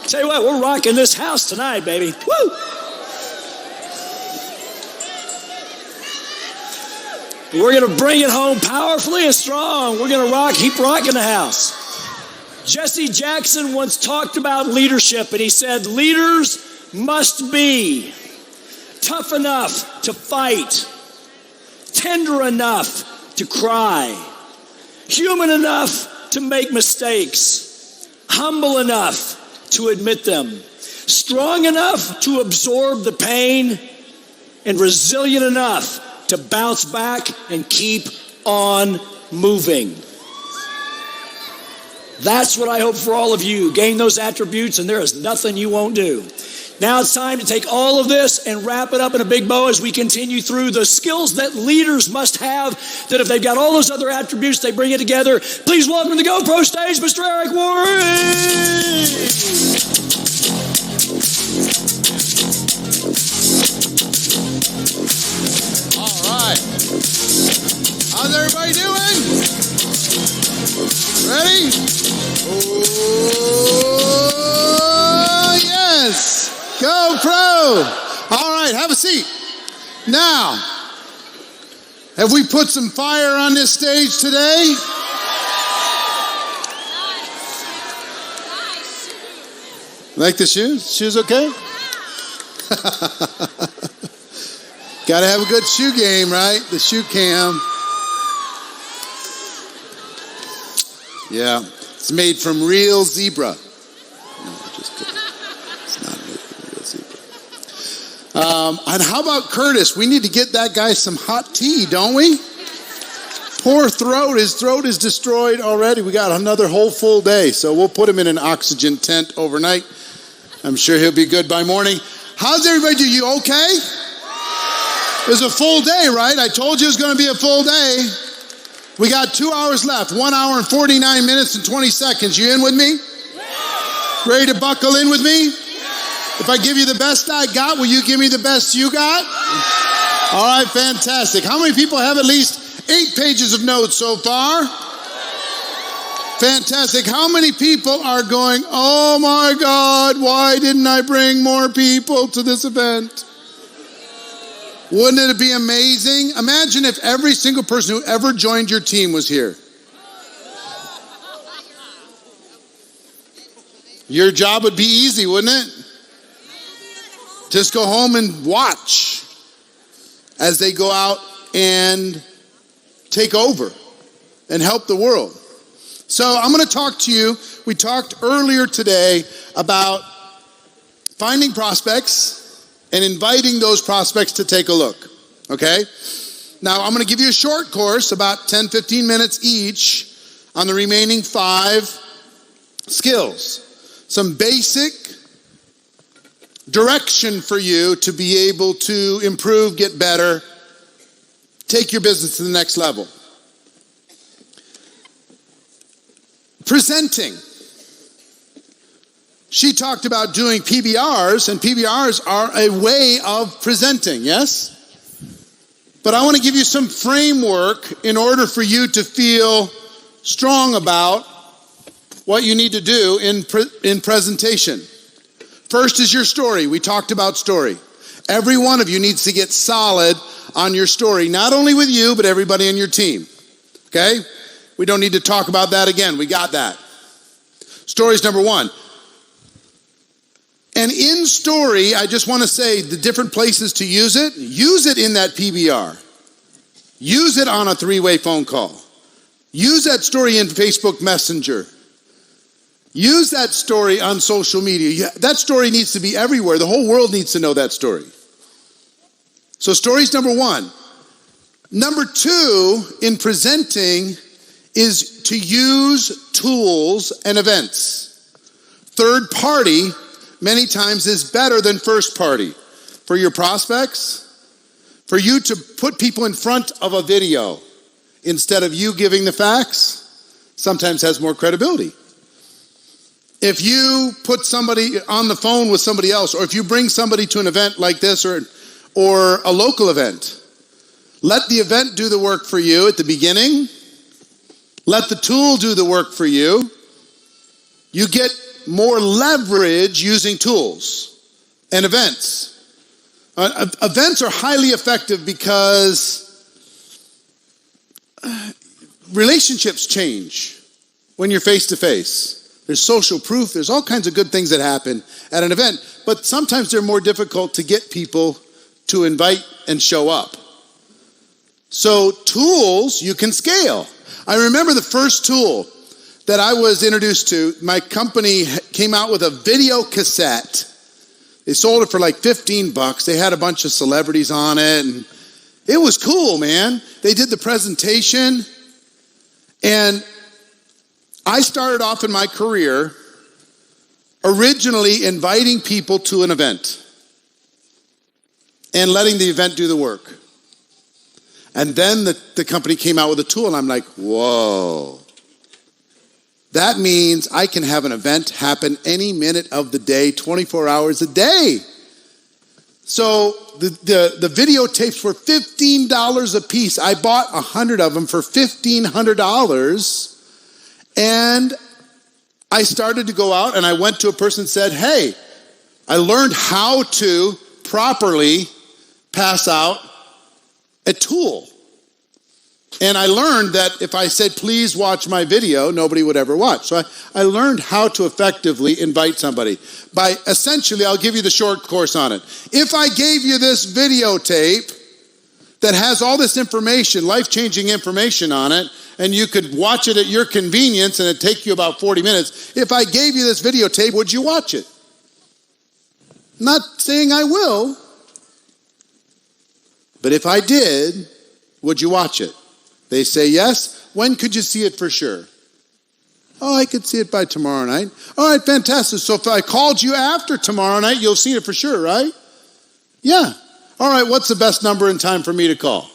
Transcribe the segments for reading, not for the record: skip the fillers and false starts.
Tell you what, we're rocking this house tonight, baby. Woo! We're going to bring it home powerfully and strong. We're going to keep rocking the house. Jesse Jackson once talked about leadership, and he said, leaders must be tough enough to fight, tender enough to cry, human enough to make mistakes, humble enough to admit them, strong enough to absorb the pain, and resilient enough to bounce back and keep on moving. That's what I hope for all of you. Gain those attributes, and there is nothing you won't do. Now it's time to take all of this and wrap it up in a big bow as we continue through the skills that leaders must have, that if they've got all those other attributes, they bring it together. Please welcome to the GoPro stage, Mr. Eric Warren. How's everybody doing? Ready? Oh, yes. GoPro. All right, have a seat. Now, have we put some fire on this stage today? Like the shoes? Shoes okay? Got to have a good shoe game, right? The shoe cam. Yeah, it's made from real zebra. No, just kidding. It's not made from real zebra. And how about Curtis? We need to get that guy some hot tea, don't we? Poor throat. His throat is destroyed already. We got another whole full day, so we'll put him in an oxygen tent overnight. I'm sure he'll be good by morning. How's everybody doing? You okay? It was a full day, right? I told you it was going to be a full day. We got 2 hours left, 1 hour and 49 minutes and 20 seconds. You in with me? Ready to buckle in with me? If I give you the best I got, will you give me the best you got? All right, fantastic. How many people have at least 8 pages of notes so far? Fantastic. How many people are going, oh my God, why didn't I bring more people to this event? Wouldn't it be amazing? Imagine if every single person who ever joined your team was here. Your job would be easy, wouldn't it? Just go home and watch as they go out and take over and help the world. So I'm going to talk to you. We talked earlier today about finding prospects and inviting those prospects to take a look, okay? Now, I'm going to give you a short course, about 10, 15 minutes each, on the remaining 5 skills. Some basic direction for you to be able to improve, get better, take your business to the next level. Presenting. She talked about doing PBRs, and PBRs are a way of presenting, yes? But I want to give you some framework in order for you to feel strong about what you need to do in presentation. First is your story. We talked about story. Every one of you needs to get solid on your story, not only with you, but everybody on your team, okay? We don't need to talk about that again. We got that. Story's number 1. And in story, I just want to say the different places to use it. Use it in that PBR. Use it on a 3-way phone call. Use that story in Facebook Messenger. Use that story on social media. That story needs to be everywhere. The whole world needs to know that story. So story's number 1. Number 2 in presenting is to use tools and events. Third party many times is better than first party. For your prospects, for you to put people in front of a video instead of you giving the facts, sometimes has more credibility. If you put somebody on the phone with somebody else, or if you bring somebody to an event like this or a local event, let the event do the work for you at the beginning. Let the tool do the work for you. You get more leverage using tools and events. Events are highly effective because relationships change when you're face to face. There's social proof. There's all kinds of good things that happen at an event, but sometimes they're more difficult to get people to invite and show up. So tools you can scale. I remember the first tool that I was introduced to. My company came out with a video cassette. They sold it for like $15. They had a bunch of celebrities on it, and it was cool, man. They did the presentation, and I started off in my career originally inviting people to an event and letting the event do the work. And then the company came out with a tool, and I'm like, whoa. That means I can have an event happen any minute of the day, 24 hours a day. So the videotapes were $15 a piece. I bought 100 of them for $1,500. And I started to go out, and I went to a person and said, hey, I learned how to properly pass out a tool. And I learned that if I said, please watch my video, nobody would ever watch. So I learned how to effectively invite somebody. By essentially, I'll give you the short course on it. If I gave you this videotape that has all this information, life-changing information on it, and you could watch it at your convenience, and it'd take you about 40 minutes. If I gave you this videotape, would you watch it? Not saying I will, but if I did, would you watch it? They say yes. When could you see it for sure? Oh, I could see it by tomorrow night. All right, fantastic. So if I called you after tomorrow night, you'll see it for sure, right? Yeah. All right, what's the best number and time for me to call?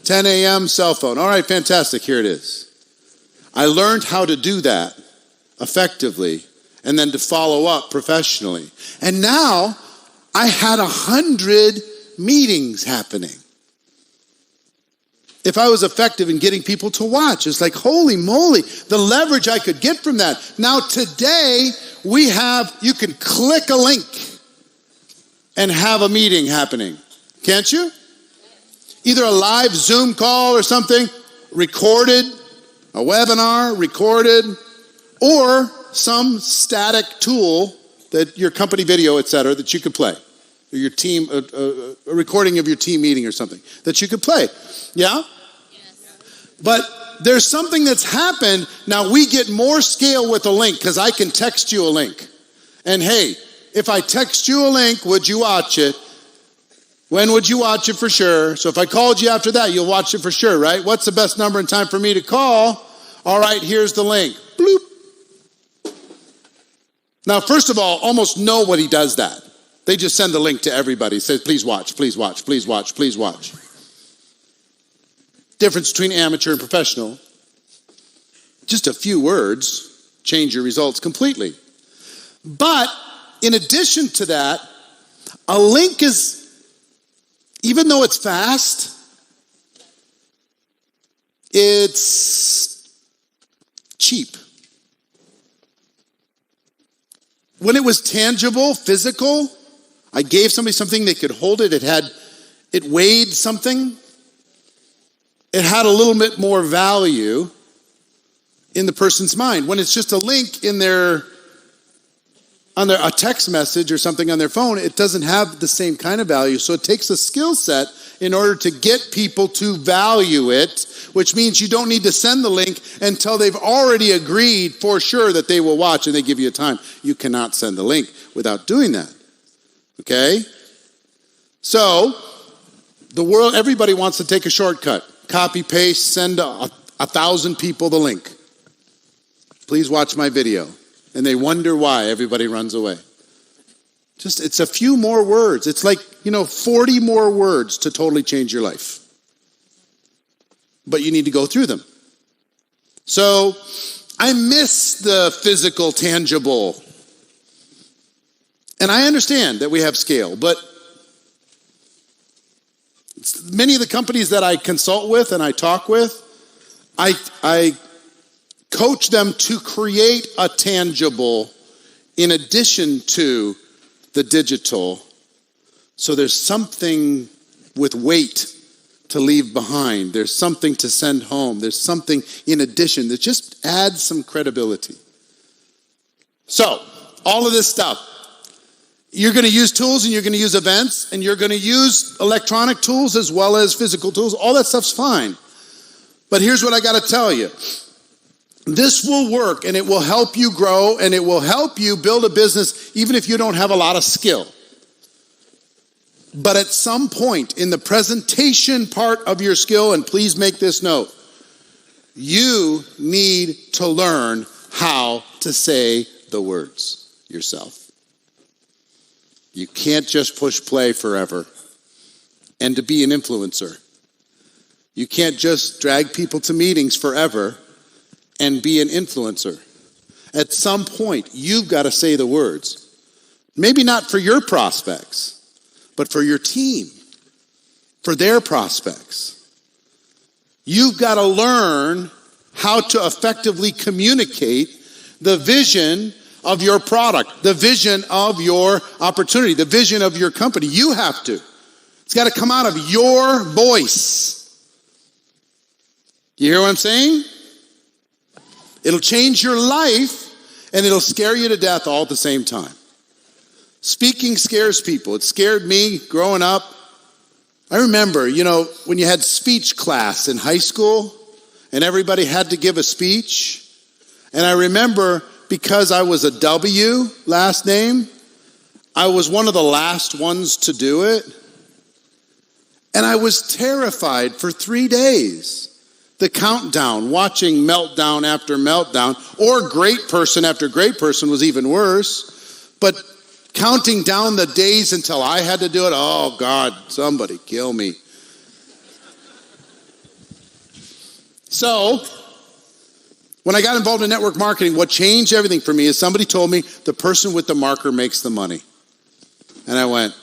10 a.m. cell phone. All right, fantastic. Here it is. I learned how to do that effectively and then to follow up professionally. And now I had 100 meetings happening. If I was effective in getting people to watch, it's like, holy moly, the leverage I could get from that. Now today, you can click a link and have a meeting happening. Can't you? Either a live Zoom call or something, recorded, a webinar, recorded, or some static tool that your company video, etc., that you could play. Or your team, a recording of your team meeting or something that you could play. Yeah? But there's something that's happened. Now we get more scale with a link because I can text you a link. And hey, if I text you a link, would you watch it? When would you watch it for sure? So if I called you after that, you'll watch it for sure, right? What's the best number and time for me to call? All right, here's the link. Bloop. Now, first of all, almost nobody does that. They just send the link to everybody. Says, please watch, please watch, please watch, please watch. Difference between amateur and professional. Just a few words change your results completely. But in addition to that, a link is, even though it's fast, it's cheap. When it was tangible, physical, I gave somebody something, they could hold it, it weighed something. It had a little bit more value in the person's mind. When it's just a link on a text message or something on their phone, it doesn't have the same kind of value. So it takes a skill set in order to get people to value it, which means you don't need to send the link until they've already agreed for sure that they will watch and they give you a time. You cannot send the link without doing that. Okay? So, everybody wants to take a shortcut. Copy, paste, send 1,000 people the link. Please watch my video. And they wonder why everybody runs away. It's a few more words. It's like, 40 more words to totally change your life. But you need to go through them. So, I miss the physical, tangible. And I understand that we have scale, but many of the companies that I consult with and I talk with, I coach them to create a tangible in addition to the digital. So there's something with weight to leave behind. There's something to send home. There's something in addition that just adds some credibility. So, all of this stuff. You're going to use tools and you're going to use events and you're going to use electronic tools as well as physical tools. All that stuff's fine. But here's what I got to tell you. This will work and it will help you grow and it will help you build a business even if you don't have a lot of skill. But at some point in the presentation part of your skill, and please make this note, you need to learn how to say the words yourself. You can't just push play forever and to be an influencer. You can't just drag people to meetings forever and be an influencer. At some point, you've got to say the words. Maybe not for your prospects, but for your team, for their prospects. You've got to learn how to effectively communicate the vision of your product, the vision of your opportunity, the vision of your company. You have to. It's got to come out of your voice. You hear what I'm saying? It'll change your life and it'll scare you to death all at the same time. Speaking scares people. It scared me growing up. I remember, when you had speech class in high school and everybody had to give a speech. And I remember because I was a W last name, I was one of the last ones to do it. And I was terrified for 3 days. The countdown, watching meltdown after meltdown, or great person after great person was even worse. But counting down the days until I had to do it, oh God, somebody kill me. So, when I got involved in network marketing, what changed everything for me is somebody told me the person with the marker makes the money. And I went,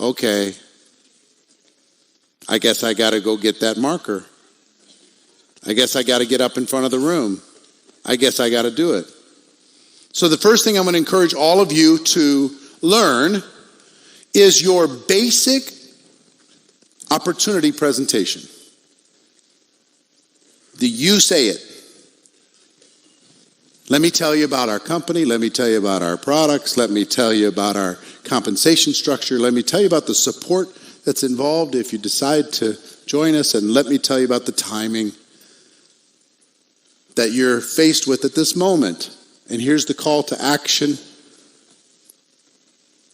okay. I guess I got to go get that marker. I guess I got to get up in front of the room. I guess I got to do it. So the first thing I'm going to encourage all of you to learn is your basic opportunity presentation. You say it. Let me tell you about our company. Let me tell you about our products. Let me tell you about our compensation structure. Let me tell you about the support that's involved if you decide to join us. And let me tell you about the timing that you're faced with at this moment. And here's the call to action.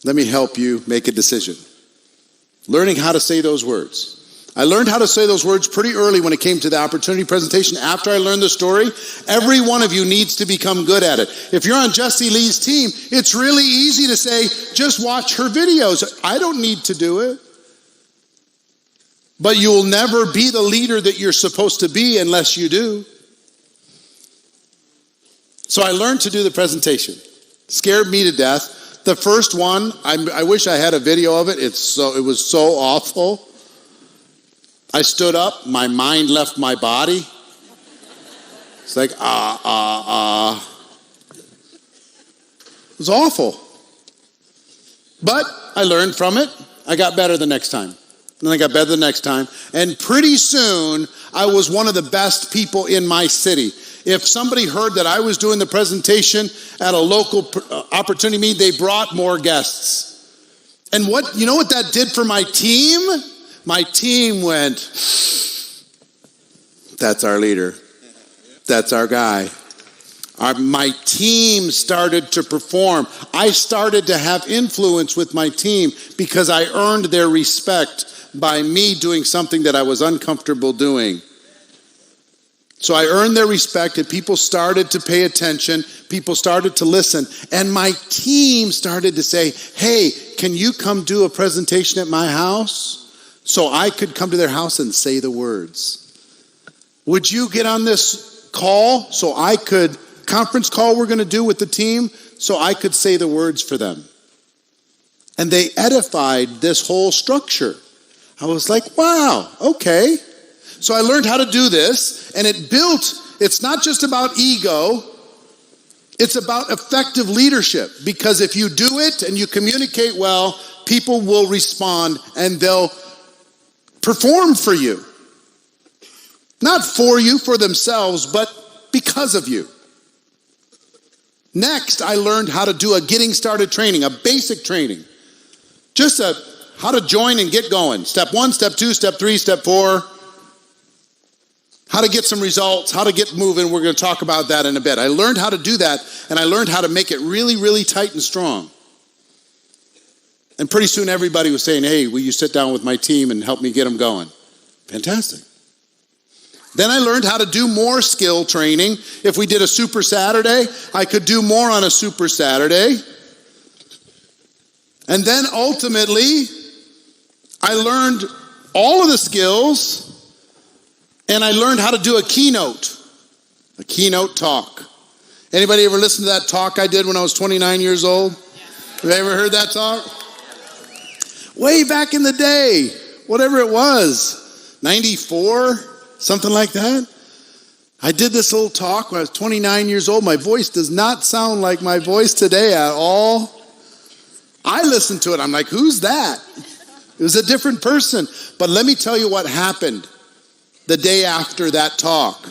Let me help you make a decision. Learning how to say those words. I learned how to say those words pretty early when it came to the opportunity presentation. After I learned the story, every one of you needs to become good at it. If you're on Jessie Lee's team, it's really easy to say, just watch her videos. I don't need to do it. But you will never be the leader that you're supposed to be unless you do. So I learned to do the presentation. Scared me to death. The first one, I wish I had a video of it. It was so awful. I stood up, my mind left my body. It's like, It was awful. But I learned from it. I got better the next time. And then I got better the next time. And pretty soon, I was one of the best people in my city. If somebody heard that I was doing the presentation at a local opportunity meeting, they brought more guests. And you know what that did for my team? My team went, that's our leader. That's our guy. My team started to perform. I started to have influence with my team because I earned their respect by me doing something that I was uncomfortable doing. So I earned their respect and people started to pay attention. People started to listen. And my team started to say, hey, can you come do a presentation at my house? So I could come to their house and say the words. Would you get on this call so I could, conference call we're going to do with the team, so I could say the words for them? And they edified this whole structure. I was like, wow, okay. So I learned how to do this, and it's not just about ego. It's about effective leadership, because if you do it and you communicate well, people will respond and they'll perform for you. Not for you, for themselves, but because of you. Next, I learned how to do a getting started training, a basic training. Just how to join and get going. Step 1, step 2, step 3, step 4. How to get some results, how to get moving. We're going to talk about that in a bit. I learned how to do that, and I learned how to make it really, really tight and strong. And pretty soon everybody was saying, hey, will you sit down with my team and help me get them going? Fantastic. Then I learned how to do more skill training. If we did a Super Saturday, I could do more on a Super Saturday. And then ultimately, I learned all of the skills, and I learned how to do a keynote talk. Anybody ever listen to that talk I did when I was 29 years old? Have you ever heard that talk? Way back in the day, whatever it was, 94, something like that. I did this little talk when I was 29 years old. My voice does not sound like my voice today at all. I listened to it. I'm like, who's that? It was a different person. But let me tell you what happened the day after that talk.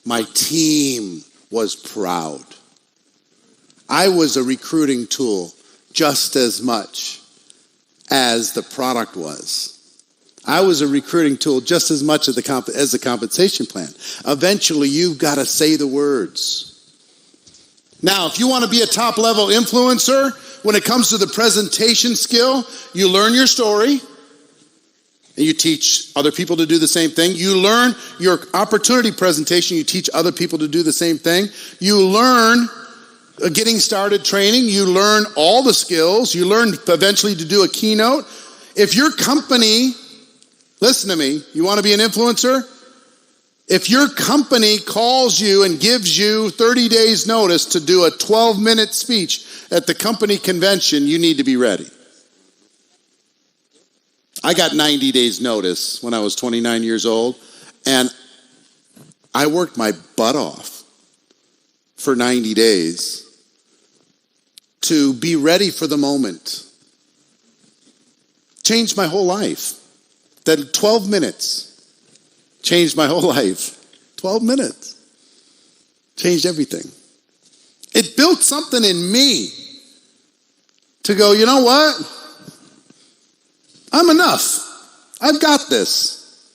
My team was proud. I was a recruiting tool just as much as the product was. I was a recruiting tool just as much as the compensation plan. Eventually, you've got to say the words. Now, if you want to be a top-level influencer, when it comes to the presentation skill, you learn your story, and you teach other people to do the same thing. You learn your opportunity presentation, you teach other people to do the same thing. You learn getting started training, you learn all the skills, you learn eventually to do a keynote. If your company, listen to me, you want to be an influencer? If your company calls you and gives you 30 days notice to do a 12-minute speech at the company convention, you need to be ready. I got 90 days notice when I was 29 years old, and I worked my butt off for 90 days to be ready for the moment. Changed my whole life. That 12 minutes changed my whole life. 12 minutes changed everything. It built something in me to go, you know what? I'm enough. I've got this.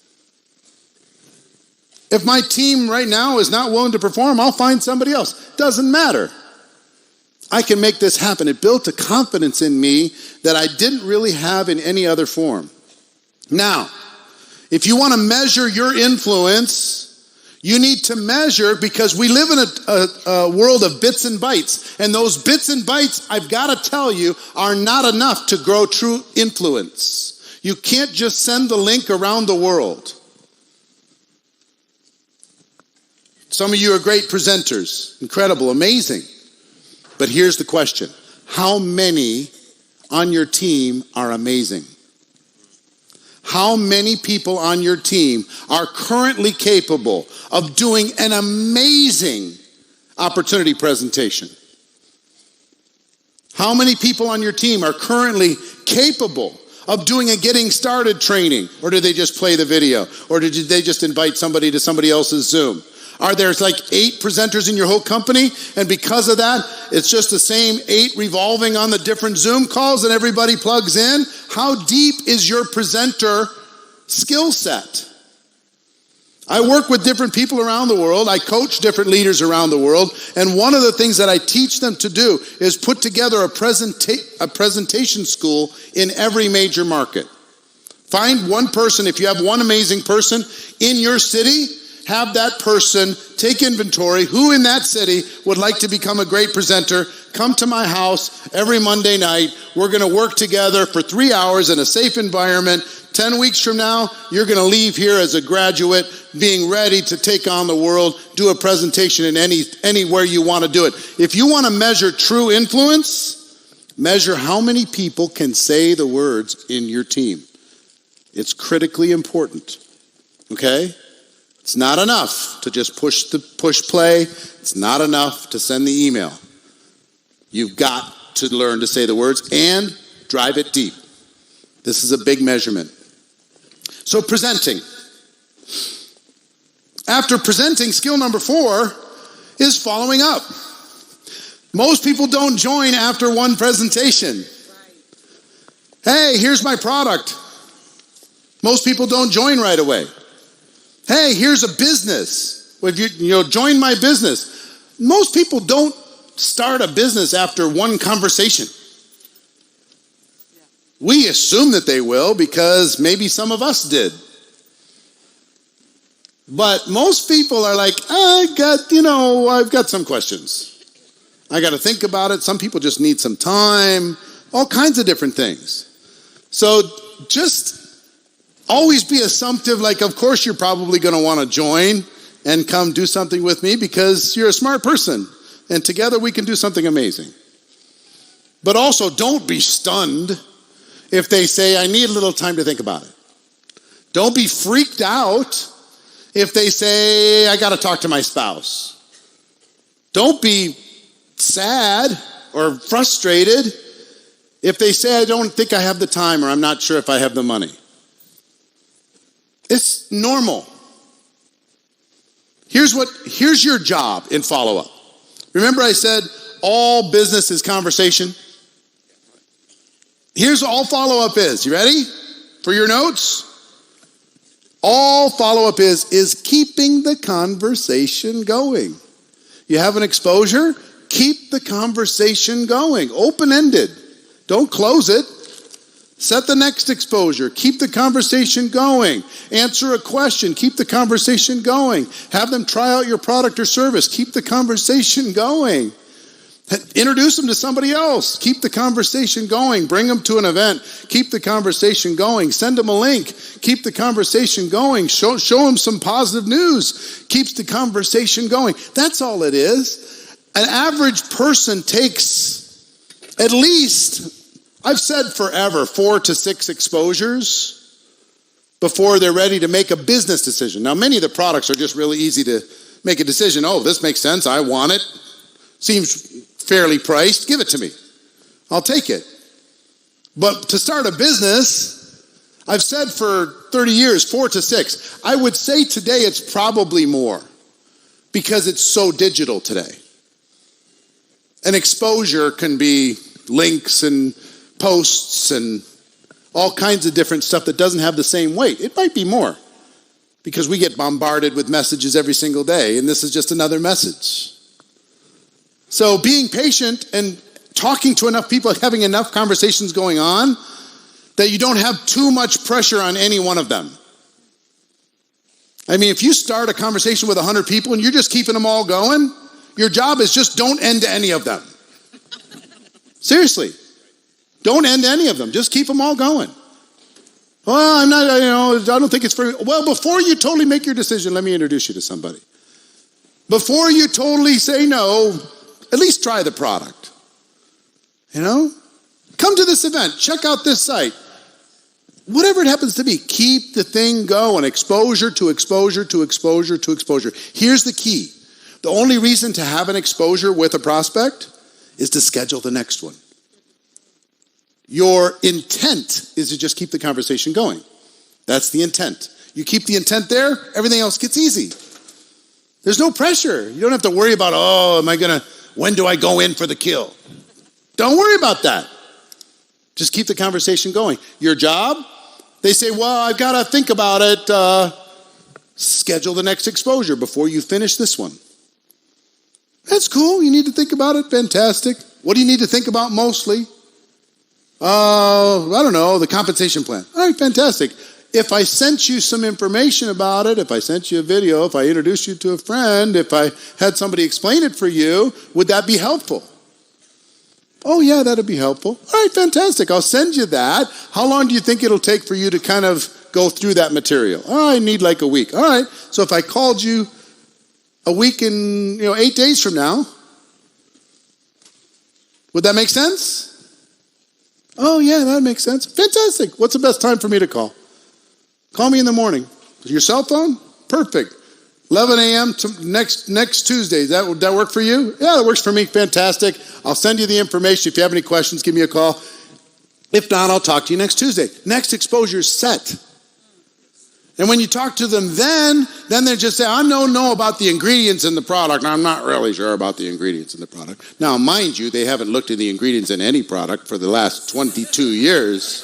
If my team right now is not willing to perform, I'll find somebody else. Doesn't matter. I can make this happen. It built a confidence in me that I didn't really have in any other form. Now, if you want to measure your influence, you need to measure, because we live in a world of bits and bytes. And those bits and bytes, I've got to tell you, are not enough to grow true influence. You can't just send the link around the world. Some of you are great presenters. Incredible, amazing. But here's the question. How many on your team are amazing? How many people on your team are currently capable of doing an amazing opportunity presentation? How many people on your team are currently capable of doing a getting started training? Or do they just play the video? Or did they just invite somebody to somebody else's Zoom? Are there like 8 presenters in your whole company? And because of that, it's just the same 8 revolving on the different Zoom calls and everybody plugs in? How deep is your presenter skill set? I work with different people around the world. I coach different leaders around the world. And one of the things that I teach them to do is put together a presentation school in every major market. Find one person, if you have one amazing person in your city, have that person take inventory. Who in that city would like to become a great presenter? Come to my house every Monday night. We're going to work together for 3 hours in a safe environment. 10 weeks from now, you're going to leave here as a graduate, being ready to take on the world, do a presentation in anywhere you want to do it. If you want to measure true influence, measure how many people can say the words in your team. It's critically important. Okay? It's not enough to just push play. It's not enough to send the email. You've got to learn to say the words and drive it deep. This is a big measurement. So presenting. After presenting, skill number 4 is following up. Most people don't join after one presentation. Hey, here's my product. Most people don't join right away. Hey, here's a business. If you join my business. Most people don't start a business after one conversation. We assume that they will because maybe some of us did. But most people are like, I've got some questions. I got to think about it. Some people just need some time, all kinds of different things. So just always be assumptive, like, of course you're probably going to want to join and come do something with me because you're a smart person and together we can do something amazing. But also don't be stunned if they say, I need a little time to think about it. Don't be freaked out if they say, I got to talk to my spouse. Don't be sad or frustrated if they say, I don't think I have the time or I'm not sure if I have the money. It's normal. Here's your job in follow-up. Remember I said all business is conversation? Here's all follow-up is. You ready for your notes? All follow-up is keeping the conversation going. You have an exposure? Keep the conversation going. Open-ended. Don't close it. Set the next exposure. Keep the conversation going. Answer a question. Keep the conversation going. Have them try out your product or service. Keep the conversation going. Introduce them to somebody else. Keep the conversation going. Bring them to an event. Keep the conversation going. Send them a link. Keep the conversation going. Show them some positive news. Keeps the conversation going. That's all it is. An average person takes at least, I've said forever, 4 to 6 exposures before they're ready to make a business decision. Now, many of the products are just really easy to make a decision. Oh, this makes sense. I want it. Seems fairly priced. Give it to me. I'll take it. But to start a business, I've said for 30 years, 4 to 6. I would say today it's probably more because it's so digital today. An exposure can be links and posts and all kinds of different stuff that doesn't have the same weight. It might be more because we get bombarded with messages every single day, and this is just another message. So being patient and talking to enough people, having enough conversations going on that you don't have too much pressure on any one of them. I mean, if you start a conversation with 100 people and you're just keeping them all going, your job is just don't end any of them. Seriously. Don't end any of them. Just keep them all going. Well, I don't think it's for me. Well, before you totally make your decision, let me introduce you to somebody. Before you totally say no, at least try the product. Come to this event. Check out this site. Whatever it happens to be, keep the thing going. Exposure to exposure to exposure to exposure. Here's the key. The only reason to have an exposure with a prospect is to schedule the next one. Your intent is to just keep the conversation going. That's the intent. You keep the intent there, everything else gets easy. There's no pressure. You don't have to worry about, when do I go in for the kill? Don't worry about that. Just keep the conversation going. Your job, they say, well, I've got to think about it. Schedule the next exposure before you finish this one. That's cool. You need to think about it. Fantastic. What do you need to think about mostly? I don't know, the compensation plan. All right, fantastic. If I sent you some information about it, if I sent you a video, if I introduced you to a friend, if I had somebody explain it for you, would that be helpful? Oh, yeah, that'd be helpful. All right, fantastic. I'll send you that. How long do you think it'll take for you to kind of go through that material? Oh, I need like a week. All right, so if I called you a week and 8 days from now, would that make sense? Oh, yeah, that makes sense. Fantastic. What's the best time for me to call? Call me in the morning. Your cell phone? Perfect. 11 a.m. next Tuesday. That work for you? Yeah, that works for me. Fantastic. I'll send you the information. If you have any questions, give me a call. If not, I'll talk to you next Tuesday. Next exposure is set. And when you talk to them then they just say, I don't know about the ingredients in the product. I'm not really sure about the ingredients in the product. Now, mind you, they haven't looked at the ingredients in any product for the last 22 years.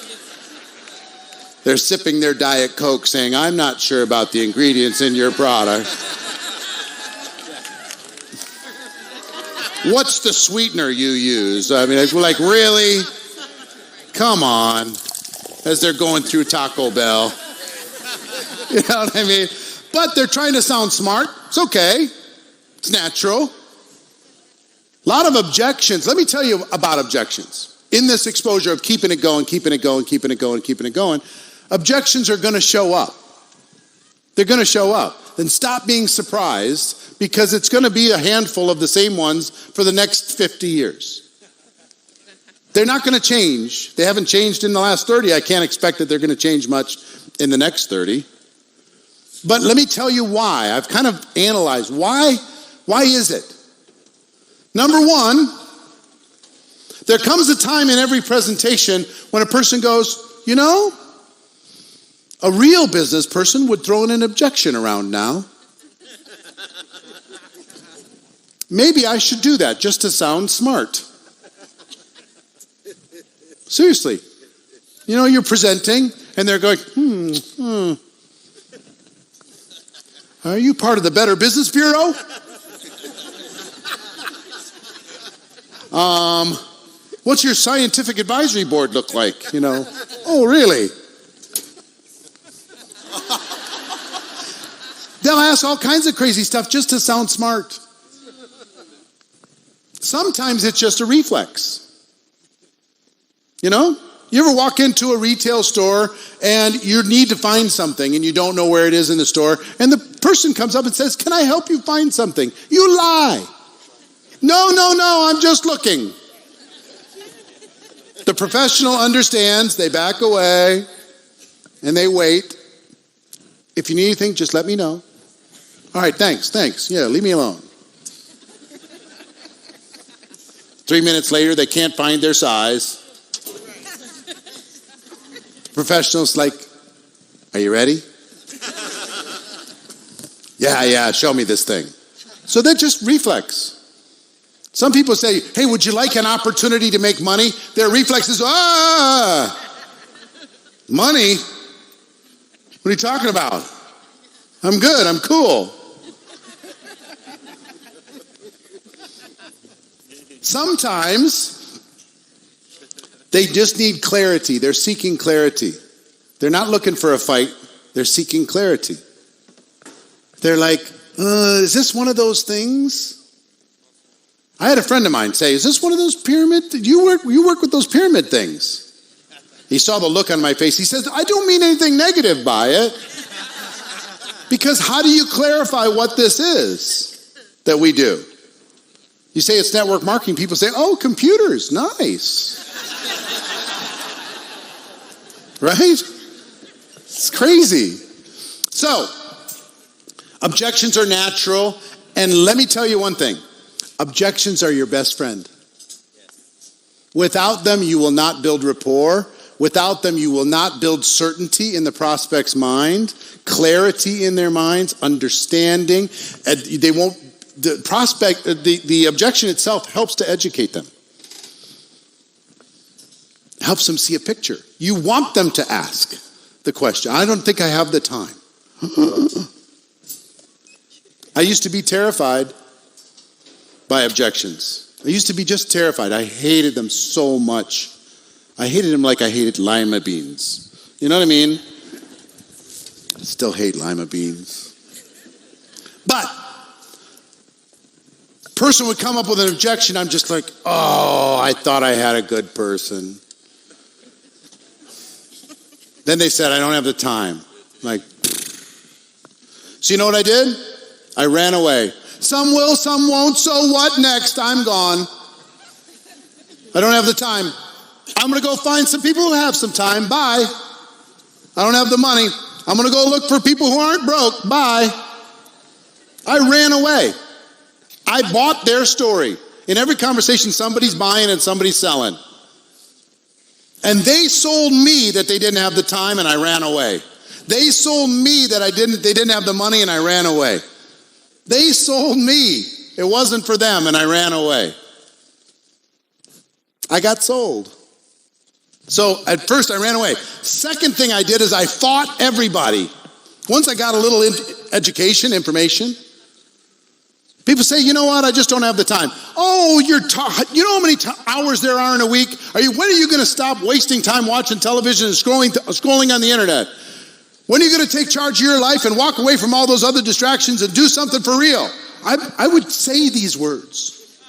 They're sipping their Diet Coke saying, I'm not sure about the ingredients in your product. What's the sweetener you use? I mean, it's like, really? Come on. As they're going through Taco Bell. You know what I mean? But they're trying to sound smart. It's okay. It's natural. A lot of objections. Let me tell you about objections. In this exposure of keeping it going, objections are going to show up. They're going to show up. Then stop being surprised, because it's going to be a handful of the same ones for the next 50 years. They're not going to change. They haven't changed in the last 30. I can't expect that they're going to change much in the next 30. But let me tell you why. I've kind of analyzed why is it? Number one, there comes a time in every presentation when a person goes, you know, a real business person would throw in an objection around now. Maybe I should do that just to sound smart. Seriously. You know, you're presenting and they're going, Are you part of the Better Business Bureau? What's your scientific advisory board look like? You know, oh, really? They'll ask all kinds of crazy stuff just to sound smart. Sometimes it's just a reflex. You know? You ever walk into a retail store and you need to find something and you don't know where it is in the store, and the person comes up and says, can I help you find something? You lie. No, I'm just looking. The professional understands, they back away and they wait. If you need anything, just let me know. All right, thanks. Yeah, leave me alone. 3 minutes later, they can't find their size. Professionals like, are you ready? Yeah, show me this thing. So they're just reflex. Some people say, hey, would you like an opportunity to make money? Their reflex is, money? What are you talking about? I'm good, I'm cool. Sometimes they just need clarity. They're seeking clarity. They're not looking for a fight. They're seeking clarity. They're like, is this one of those things? I had a friend of mine say, is this one of those pyramid? You work with those pyramid things. He saw the look on my face. He says, I don't mean anything negative by it. Because how do you clarify what this is that we do? You say it's network marketing. People say, oh, computers, nice. Right? It's crazy. So, objections are natural. And let me tell you one thing. Objections are your best friend. Without them, you will not build rapport. Without them, you will not build certainty in the prospect's mind, clarity in their minds, understanding. They won't. The objection itself helps to educate them. Helps them see a picture. You want them to ask the question. I don't think I have the time. I used to be terrified by objections. I used to be just terrified. I hated them so much. I hated them like I hated lima beans. You know what I mean? I still hate lima beans. But person would come up with an objection, I'm just like, oh, I thought I had a good person. Then they said, I don't have the time. I'm like, so you know what I did? I ran away. Some will, some won't, so what next? I'm gone. I don't have the time. I'm going to go find some people who have some time. Bye. I don't have the money. I'm going to go look for people who aren't broke. Bye. I ran away. I bought their story. In every conversation, somebody's buying and somebody's selling. And they sold me that they didn't have the time, and I ran away. They sold me that they didn't have the money, and I ran away. They sold me. It wasn't for them, and I ran away. I got sold. So at first I ran away. Second thing I did is I fought everybody. Once I got a little education, information, people say, you know what, I just don't have the time. Oh, you know how many hours there are in a week? When are you going to stop wasting time watching television and scrolling on the internet? When are you going to take charge of your life and walk away from all those other distractions and do something for real? I would say these words.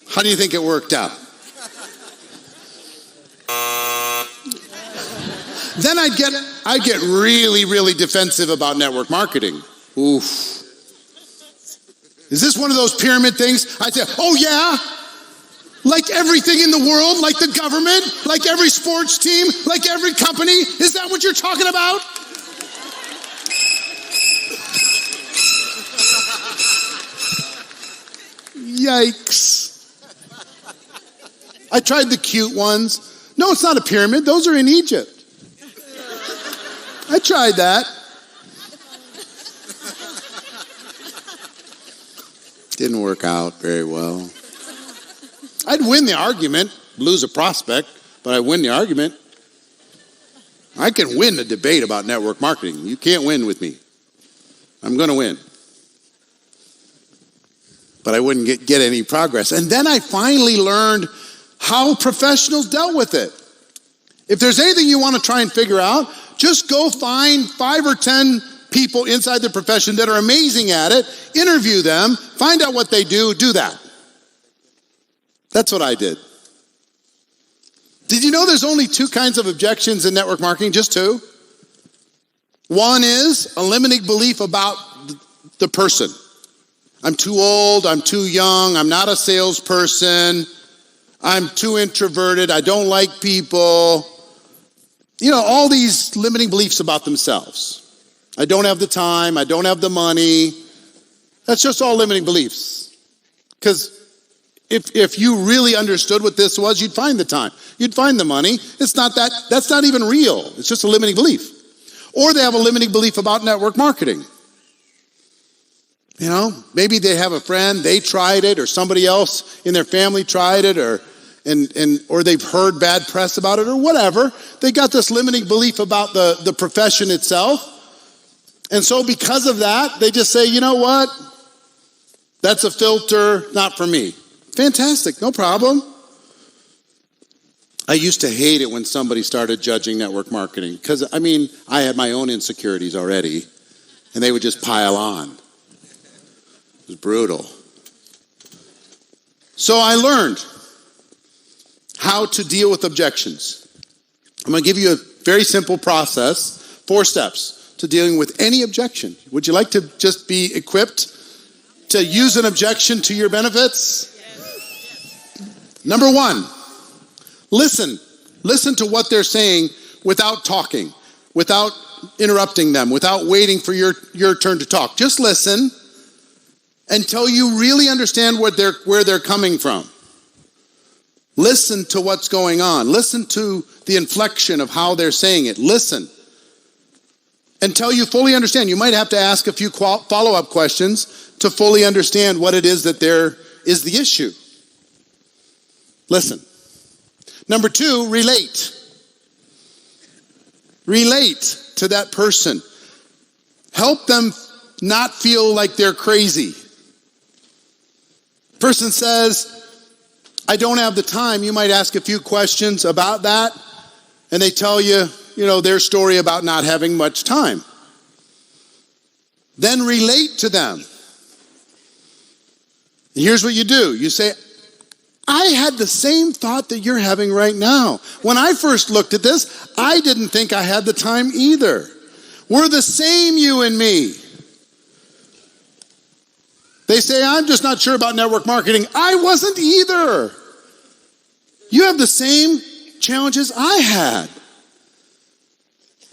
How do you think it worked out? Then I'd get really, really defensive about network marketing. Oof. Is this one of those pyramid things? I'd say, oh yeah, like everything in the world, like the government, like every sports team, like every company. Is that what you're talking about? Yikes. I tried the cute ones. No, it's not a pyramid. Those are in Egypt. I tried that. Didn't work out very well. I'd win the argument, lose a prospect, but I'd win the argument. I can win the debate about network marketing. You can't win with me. I'm going to win. But I wouldn't get any progress. And then I finally learned how professionals dealt with it. If there's anything you want to try and figure out, just go find 5 or 10 people inside the profession that are amazing at it, interview them, find out what they do that. That's what I did. Did you know there's only 2 kinds of objections in network marketing? Just 2. One is a limiting belief about the person. I'm too old, I'm too young, I'm not a salesperson, I'm too introverted, I don't like people. You know, all these limiting beliefs about themselves. I don't have the time, I don't have the money. That's just all limiting beliefs. Because if you really understood what this was, you'd find the time. You'd find the money. That's not even real. It's just a limiting belief. Or they have a limiting belief about network marketing. You know, maybe they have a friend, they tried it, or somebody else in their family tried it, or they've heard bad press about it, or whatever. They got this limiting belief about the profession itself. And so because of that, they just say, you know what? That's a filter, not for me. Fantastic, no problem. I used to hate it when somebody started judging network marketing because, I had my own insecurities already, and they would just pile on. It was brutal. So I learned how to deal with objections. I'm going to give you a very simple process, 4 steps to dealing with any objection. Would you like to just be equipped to use an objection to your benefits? Number 1, listen. Listen to what they're saying without talking, without interrupting them, without waiting for your turn to talk. Just listen until you really understand where they're coming from. Listen to what's going on. Listen to the inflection of how they're saying it. Listen until you fully understand. You might have to ask a few follow-up questions to fully understand what it is that there is the issue. Listen. Number 2, relate. Relate to that person. Help them not feel like they're crazy. Person says, I don't have the time. You might ask a few questions about that, and they tell you, their story about not having much time. Then relate to them. And here's what you do. You say, I had the same thought that you're having right now. When I first looked at this, I didn't think I had the time either. We're the same, you and me. They say, I'm just not sure about network marketing. I wasn't either. You have the same challenges I had.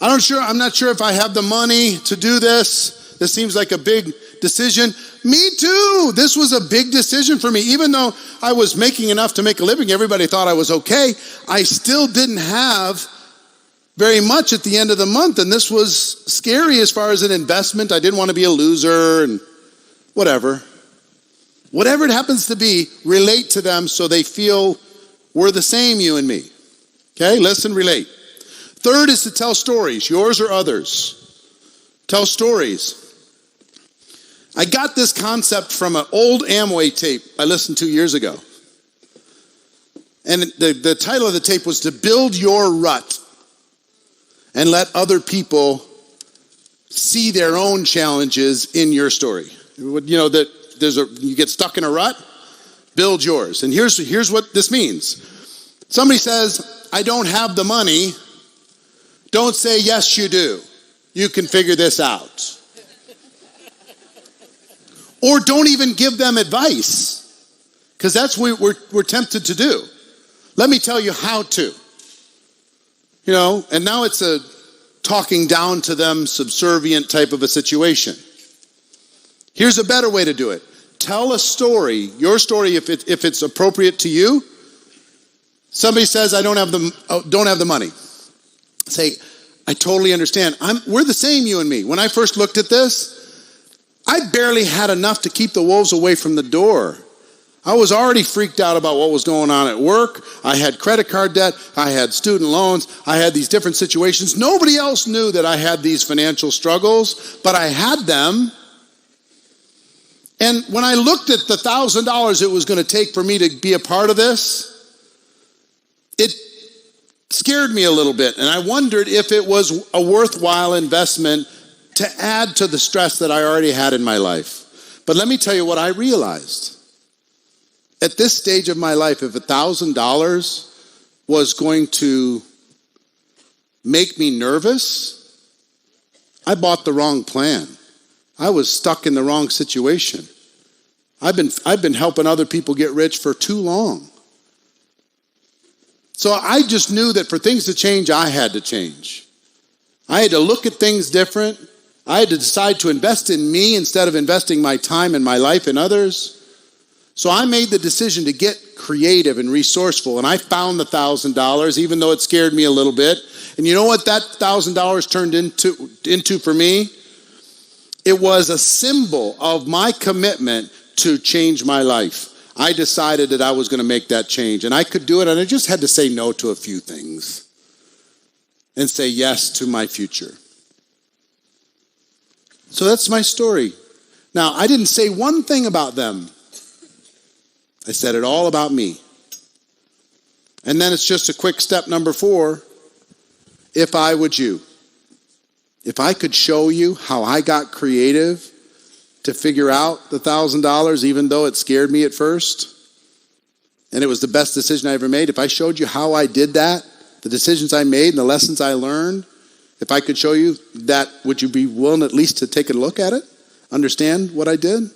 I'm not sure if I have the money to do this. This seems like a big decision. Me too. This was a big decision for me. Even though I was making enough to make a living, everybody thought I was okay. I still didn't have very much at the end of the month. And this was scary as far as an investment. I didn't want to be a loser and whatever. Whatever it happens to be, relate to them so they feel we're the same, you and me. Okay, listen, relate. Third is to tell stories, yours or others. Tell stories. I got this concept from an old Amway tape I listened to years ago. And the title of the tape was To Build Your Rut and Let Other People See Their Own Challenges in Your Story. You know that you get stuck in a rut, build yours. And here's what this means. Somebody says, I don't have the money. Don't say, yes, you do. You can figure this out. Or don't even give them advice, because that's what we're tempted to do. Let me tell you how to. And now it's a talking down to them, subservient type of a situation. Here's a better way to do it. Tell a story, your story, if it's appropriate to you. Somebody says, I don't have the money. Say, I totally understand. We're the same, you and me. When I first looked at this, I barely had enough to keep the wolves away from the door. I was already freaked out about what was going on at work. I had credit card debt. I had student loans. I had these different situations. Nobody else knew that I had these financial struggles, but I had them. And when I looked at the $1,000 it was going to take for me to be a part of this, it scared me a little bit. And I wondered if it was a worthwhile investment to add to the stress that I already had in my life. But let me tell you what I realized. At this stage of my life, if $1,000 was going to make me nervous, I bought the wrong plan. I was stuck in the wrong situation. I've been helping other people get rich for too long. So I just knew that for things to change, I had to change. I had to look at things different. I had to decide to invest in me instead of investing my time and my life in others. So I made the decision to get creative and resourceful, and I found the $1,000, even though it scared me a little bit. And you know what that $1,000 turned into for me? It was a symbol of my commitment to change my life. I decided that I was going to make that change, and I could do it, and I just had to say no to a few things and say yes to my future. So that's my story. Now, I didn't say one thing about them. I said it all about me. And then it's just a quick step number 4. If I would you. If I could show you how I got creative to figure out the $1,000, even though it scared me at first, and it was the best decision I ever made, if I showed you how I did that, the decisions I made and the lessons I learned, if I could show you that, would you be willing at least to take a look at it? Understand what I did?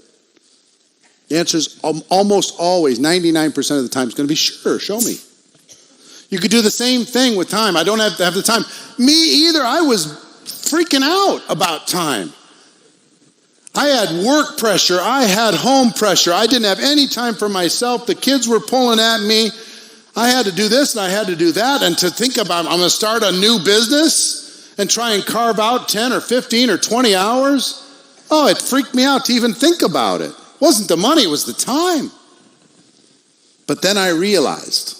The answer is almost always, 99% of the time, it's going to be sure, show me. You could do the same thing with time. I don't have to have the time. Me either. I was freaking out about time. I had work pressure. I had home pressure. I didn't have any time for myself. The kids were pulling at me. I had to do this and I had to do that. And to think about, I'm going to start a new business and try and carve out 10 or 15 or 20 hours. Oh, it freaked me out to even think about it. It wasn't the money, it was the time. But then I realized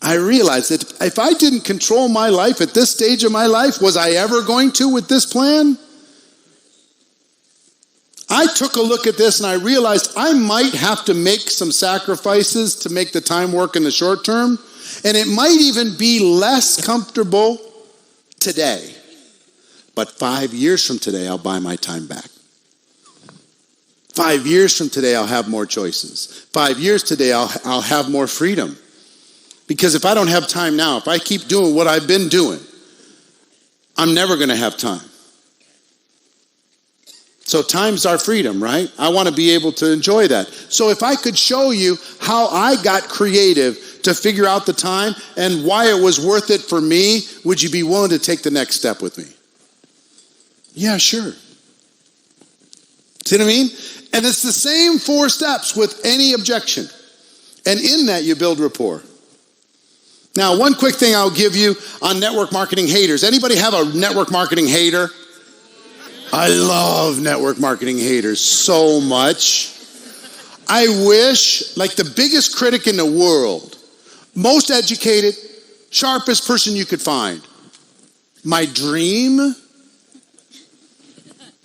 that if I didn't control my life at this stage of my life, was I ever going to with this plan? I took a look at this and I realized I might have to make some sacrifices to make the time work in the short term. And it might even be less comfortable today. But 5 years from today, I'll buy my time back. 5 years from today, I'll have more choices. 5 years today, I'll have more freedom. Because if I don't have time now, if I keep doing what I've been doing, I'm never going to have time. So time's our freedom, right? I want to be able to enjoy that. So if I could show you how I got creative to figure out the time and why it was worth it for me, would you be willing to take the next step with me? Yeah, sure. See what I mean? And it's the same 4 steps with any objection. And in that, you build rapport. Now, one quick thing I'll give you on network marketing haters. Anybody have a network marketing hater? I love network marketing haters so much. I wish, like the biggest critic in the world, most educated, sharpest person you could find. My dream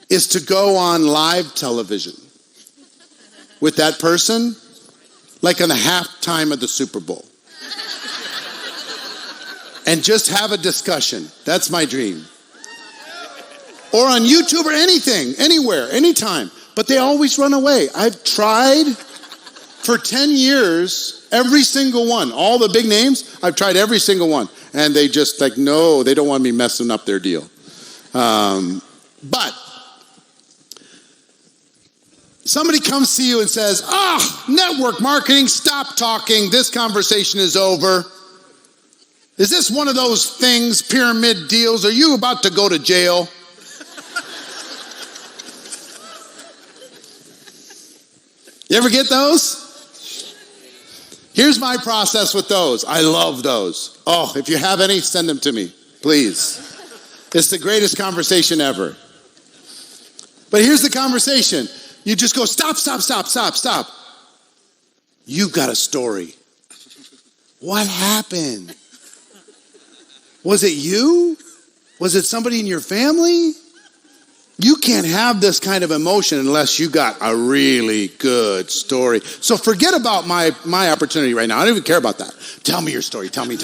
is to go on live television with that person, like on the halftime of the Super Bowl. And just have a discussion. That's my dream. Or on YouTube or anything, anywhere, anytime. But they always run away. I've tried for 10 years, every single one. All the big names, I've tried every single one. And they just like, no, they don't want me messing up their deal. But somebody comes to you and says, network marketing, stop talking. This conversation is over. Is this one of those things, pyramid deals? Are you about to go to jail? You ever get those? Here's my process with those. I love those. Oh, if you have any, send them to me, please. It's the greatest conversation ever. But here's the conversation. You just go, stop. You've got a story. What happened? Was it you? Was it somebody in your family? You can't have this kind of emotion unless you got a really good story. So forget about my opportunity right now. I don't even care about that. Tell me your story. Tell me.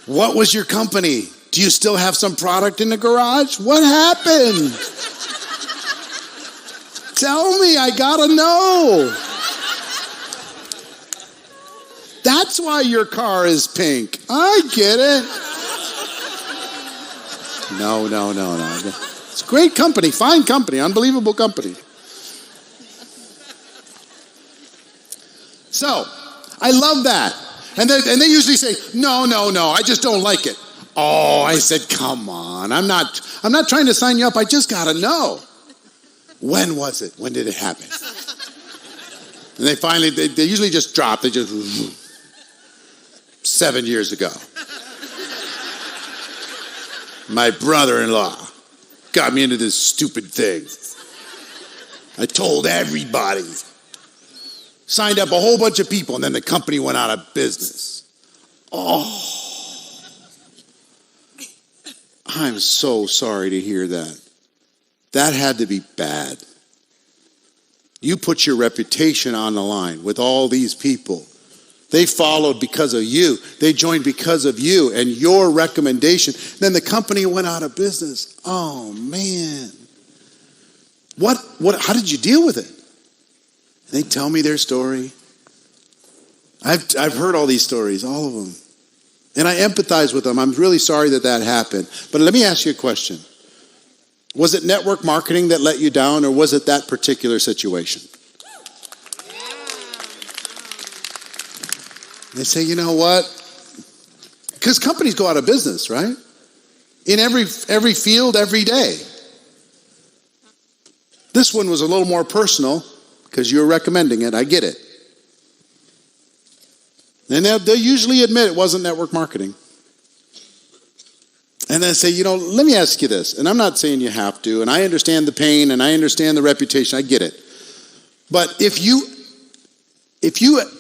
What was your company? Do you still have some product in the garage? What happened? Tell me, I gotta know. That's why your car is pink. I get it. No. It's great company, fine company, unbelievable company. So, I love that. And they usually say, no, I just don't like it. Oh, I said, come on. I'm not trying to sign you up. I just gotta know. When was it? When did it happen? And they finally, they usually just drop. They just, 7 years ago. My brother-in-law got me into this stupid thing. I told everybody. Signed up a whole bunch of people, and then the company went out of business. Oh. I'm so sorry to hear that. That had to be bad. You put your reputation on the line with all these people. They followed because of you. They joined because of you and your recommendation. Then the company went out of business. Oh, man. How did you deal with it? They tell me their story. I've heard all these stories, all of them. And I empathize with them. I'm really sorry that happened. But let me ask you a question. Was it network marketing that let you down, or was it that particular situation? They say, you know what? Because companies go out of business, right? In every field, every day. This one was a little more personal because you're recommending it. I get it. And they'll usually admit it wasn't network marketing. And then say, let me ask you this. And I'm not saying you have to. And I understand the pain and I understand the reputation. I get it. But if you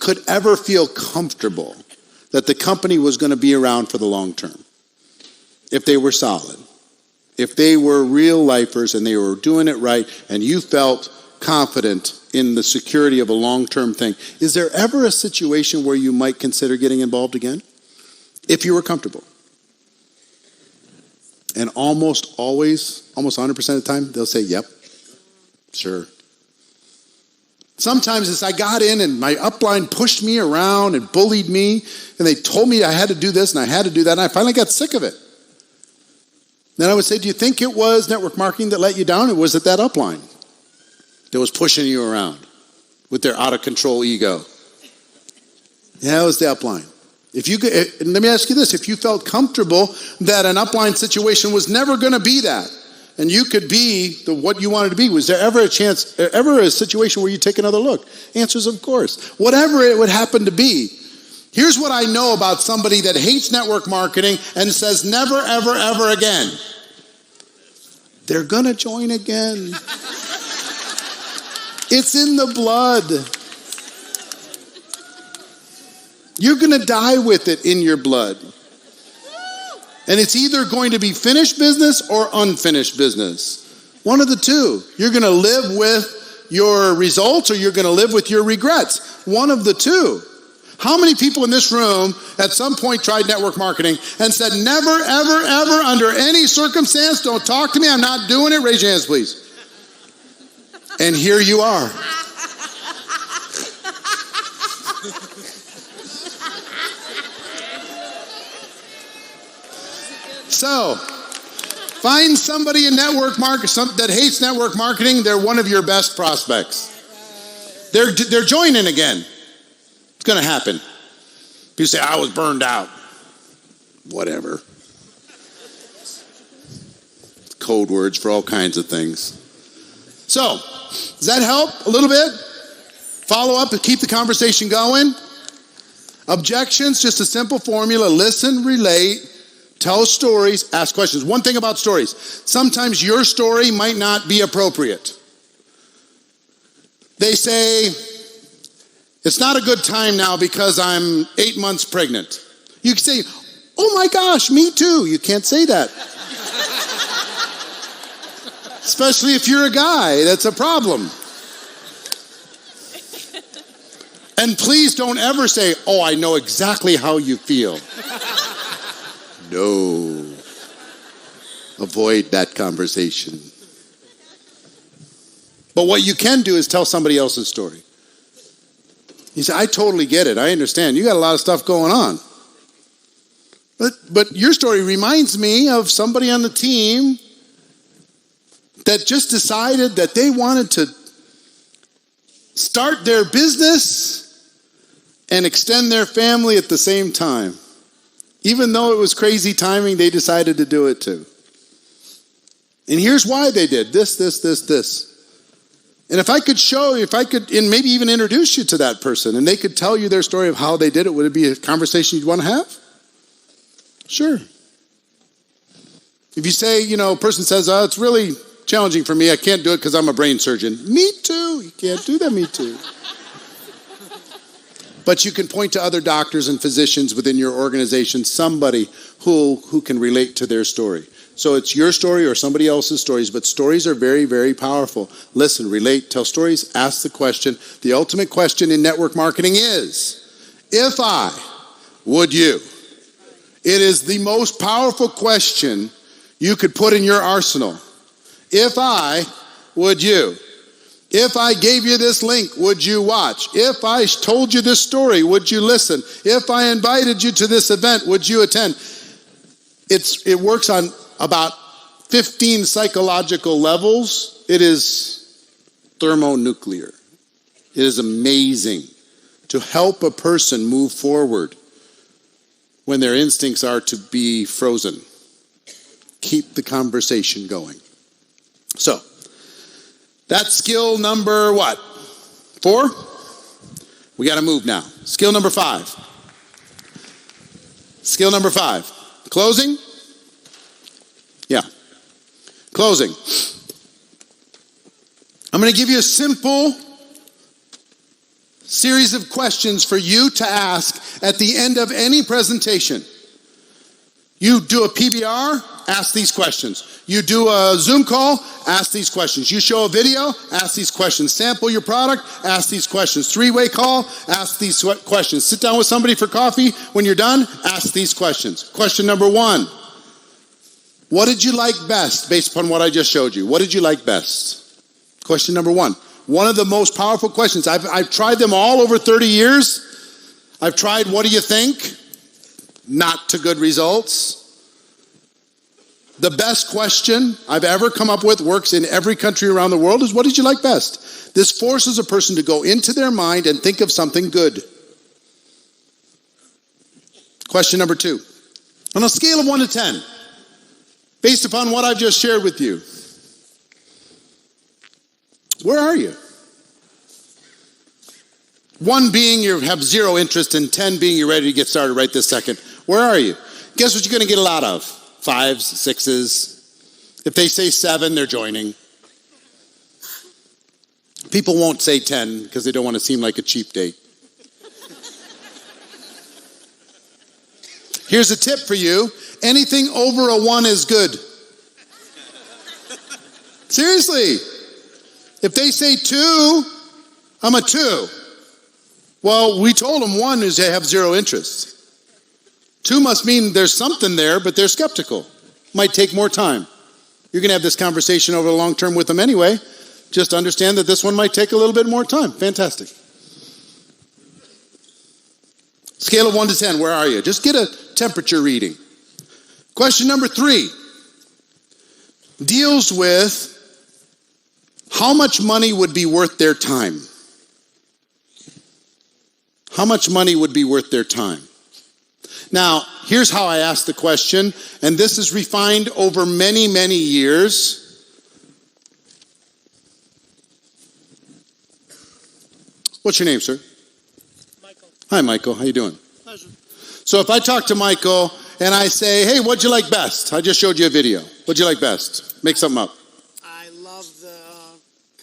could ever feel comfortable that the company was going to be around for the long term, if they were solid, if they were real lifers and they were doing it right, and you felt confident in the security of a long-term thing, is there ever a situation where you might consider getting involved again? If you were comfortable. And almost always, almost 100% of the time, they'll say, yep, sure. Sometimes as I got in and my upline pushed me around and bullied me, and they told me I had to do this and I had to do that, and I finally got sick of it. Then I would say, do you think it was network marketing that let you down, or was it that upline that was pushing you around with their out-of-control ego? Yeah, it was the upline. And let me ask you this, if you felt comfortable that an upline situation was never going to be that, and you could be what you wanted to be, was there ever a situation where you take another look? Answers, of course. Whatever it would happen to be, here's what I know about somebody that hates network marketing and says never, ever, ever again. They're going to join again. It's in the blood. You're going to die with it in your blood. And it's either going to be finished business or unfinished business. One of the two. You're going to live with your results or you're going to live with your regrets. One of the two. How many people in this room at some point tried network marketing and said, never, ever, ever, under any circumstance, don't talk to me, I'm not doing it? Raise your hands, please. And here you are. So, find somebody in network marketing that hates network marketing. They're one of your best prospects. They're joining again. It's going to happen. People say, I was burned out. Whatever. Code words for all kinds of things. So, does that help a little bit? Follow up and keep the conversation going. Objections, just a simple formula. Listen, relate, tell stories, ask questions. One thing about stories. Sometimes your story might not be appropriate. They say, it's not a good time now because I'm 8 months pregnant. You can say, oh my gosh, me too. You can't say that. Especially if you're a guy, that's a problem. And please don't ever say, oh, I know exactly how you feel. No. Avoid that conversation. But what you can do is tell somebody else's story. You say, I totally get it. I understand. You got a lot of stuff going on. But your story reminds me of somebody on the team that just decided that they wanted to start their business and extend their family at the same time. Even though it was crazy timing, they decided to do it too. And here's why they did this. And if I could, and maybe even introduce you to that person, and they could tell you their story of how they did it, would it be a conversation you'd want to have? Sure. If you say, a person says, oh, it's really challenging for me, I can't do it because I'm a brain surgeon. Me too. You can't do that, me too. But you can point to other doctors and physicians within your organization, somebody who can relate to their story. So it's your story or somebody else's stories, but stories are very, very powerful. Listen, relate, tell stories, ask the question. The ultimate question in network marketing is, if I, would you? It is the most powerful question you could put in your arsenal. If I, would you? If I gave you this link, would you watch? If I told you this story, would you listen? If I invited you to this event, would you attend? It works on about 15 psychological levels. It is thermonuclear. It is amazing to help a person move forward when their instincts are to be frozen. Keep the conversation going. So, that's skill number what? 4? We got to move now. Skill number 5. Skill number 5. Closing? Yeah. Closing. I'm going to give you a simple series of questions for you to ask at the end of any presentation. You do a PBR, ask these questions. You do a Zoom call, ask these questions. You show a video, ask these questions. Sample your product, ask these questions. 3-way call, ask these questions. Sit down with somebody for coffee. When you're done, ask these questions. Question number 1. What did you like best based upon what I just showed you? What did you like best? Question number 1. One of the most powerful questions. I've tried them all over 30 years. I've tried, what do you think? Not to good results. The best question I've ever come up with, works in every country around the world, is what did you like best? This forces a person to go into their mind and think of something good. Question number 2. On a scale of 1 to 10, based upon what I've just shared with you, where are you? 1 being you have 0 interest, and 10 being you're ready to get started right this second. Where are you? Guess what you're going to get a lot of? 5s, 6s. If they say 7, they're joining. People won't say 10 because they don't want to seem like a cheap date. Here's a tip for you. Anything over a 1 is good. Seriously. If they say 2, I'm a 2. Well, we told them 1 is they have 0 interest. 2 must mean there's something there, but they're skeptical. Might take more time. You're going to have this conversation over the long term with them anyway. Just understand that this one might take a little bit more time. Fantastic. Scale of 1 to 10, where are you? Just get a temperature reading. Question number 3 deals with how much money would be worth their time. How much money would be worth their time? Now, here's how I ask the question, and this is refined over many, many years. What's your name, sir? Michael. Hi, Michael. How you doing? Pleasure. So if I talk to Michael and I say, hey, what'd you like best? I just showed you a video. What'd you like best? Make something up. I love the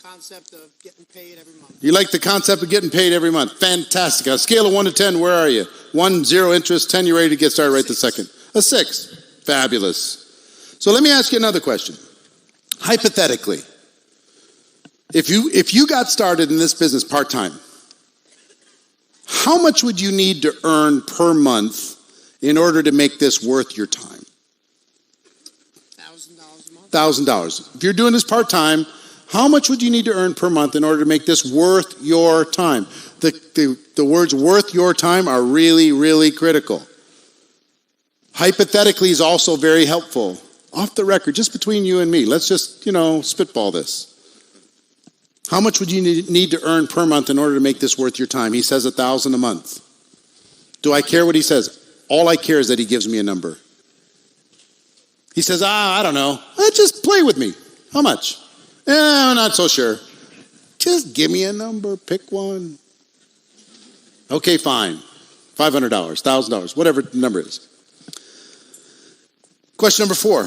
concept of getting paid every month. You like the concept of getting paid every month. Fantastic. On a scale of 1 to 10, where are you? 1, 0 interest, 10, you're ready to get started right this second. A 6. Fabulous. So let me ask you another question. Hypothetically, if you got started in this business part-time, how much would you need to earn per month in order to make this worth your time? $1,000 a month. $1,000. If you're doing this part-time, how much would you need to earn per month in order to make this worth your time? The words worth your time are really, really critical. Hypothetically is also very helpful. Off the record, just between you and me, let's just, spitball this. How much would you need to earn per month in order to make this worth your time? He says $1,000 a month. Do I care what he says? All I care is that he gives me a number. He says, I don't know. Just play with me. How much? I'm not so sure. Just give me a number. Pick one. Okay, fine. $500, $1,000, whatever the number is. Question number 4.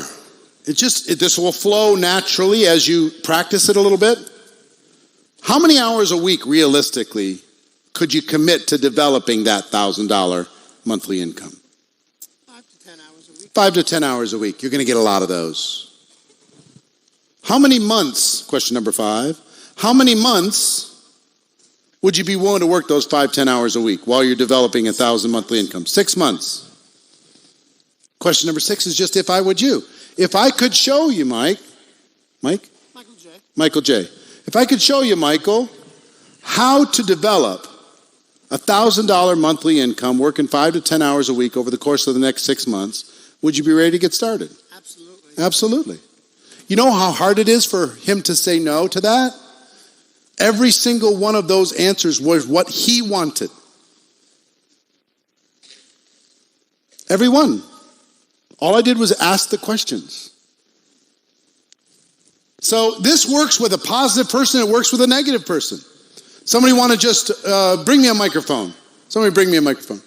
This will flow naturally as you practice it a little bit. How many hours a week, realistically, could you commit to developing that $1,000 monthly income? 5 to 10 hours a week. 5 to 10 hours a week. You're going to get a lot of those. How many months, question number 5, how many months would you be willing to work those 5, 10 hours a week while you're developing $1,000 monthly income? 6 months. Question number 6 is just if I would you. If I could show you, Michael J. If I could show you, Michael, how to develop $1,000 monthly income working 5 to 10 hours a week over the course of the next 6 months, would you be ready to get started? Absolutely. Absolutely. You know how hard it is for him to say no to that? Every single one of those answers was what he wanted. Every one. All I did was ask the questions. So this works with a positive person, it works with a negative person. Somebody want to just bring me a microphone. Somebody bring me a microphone.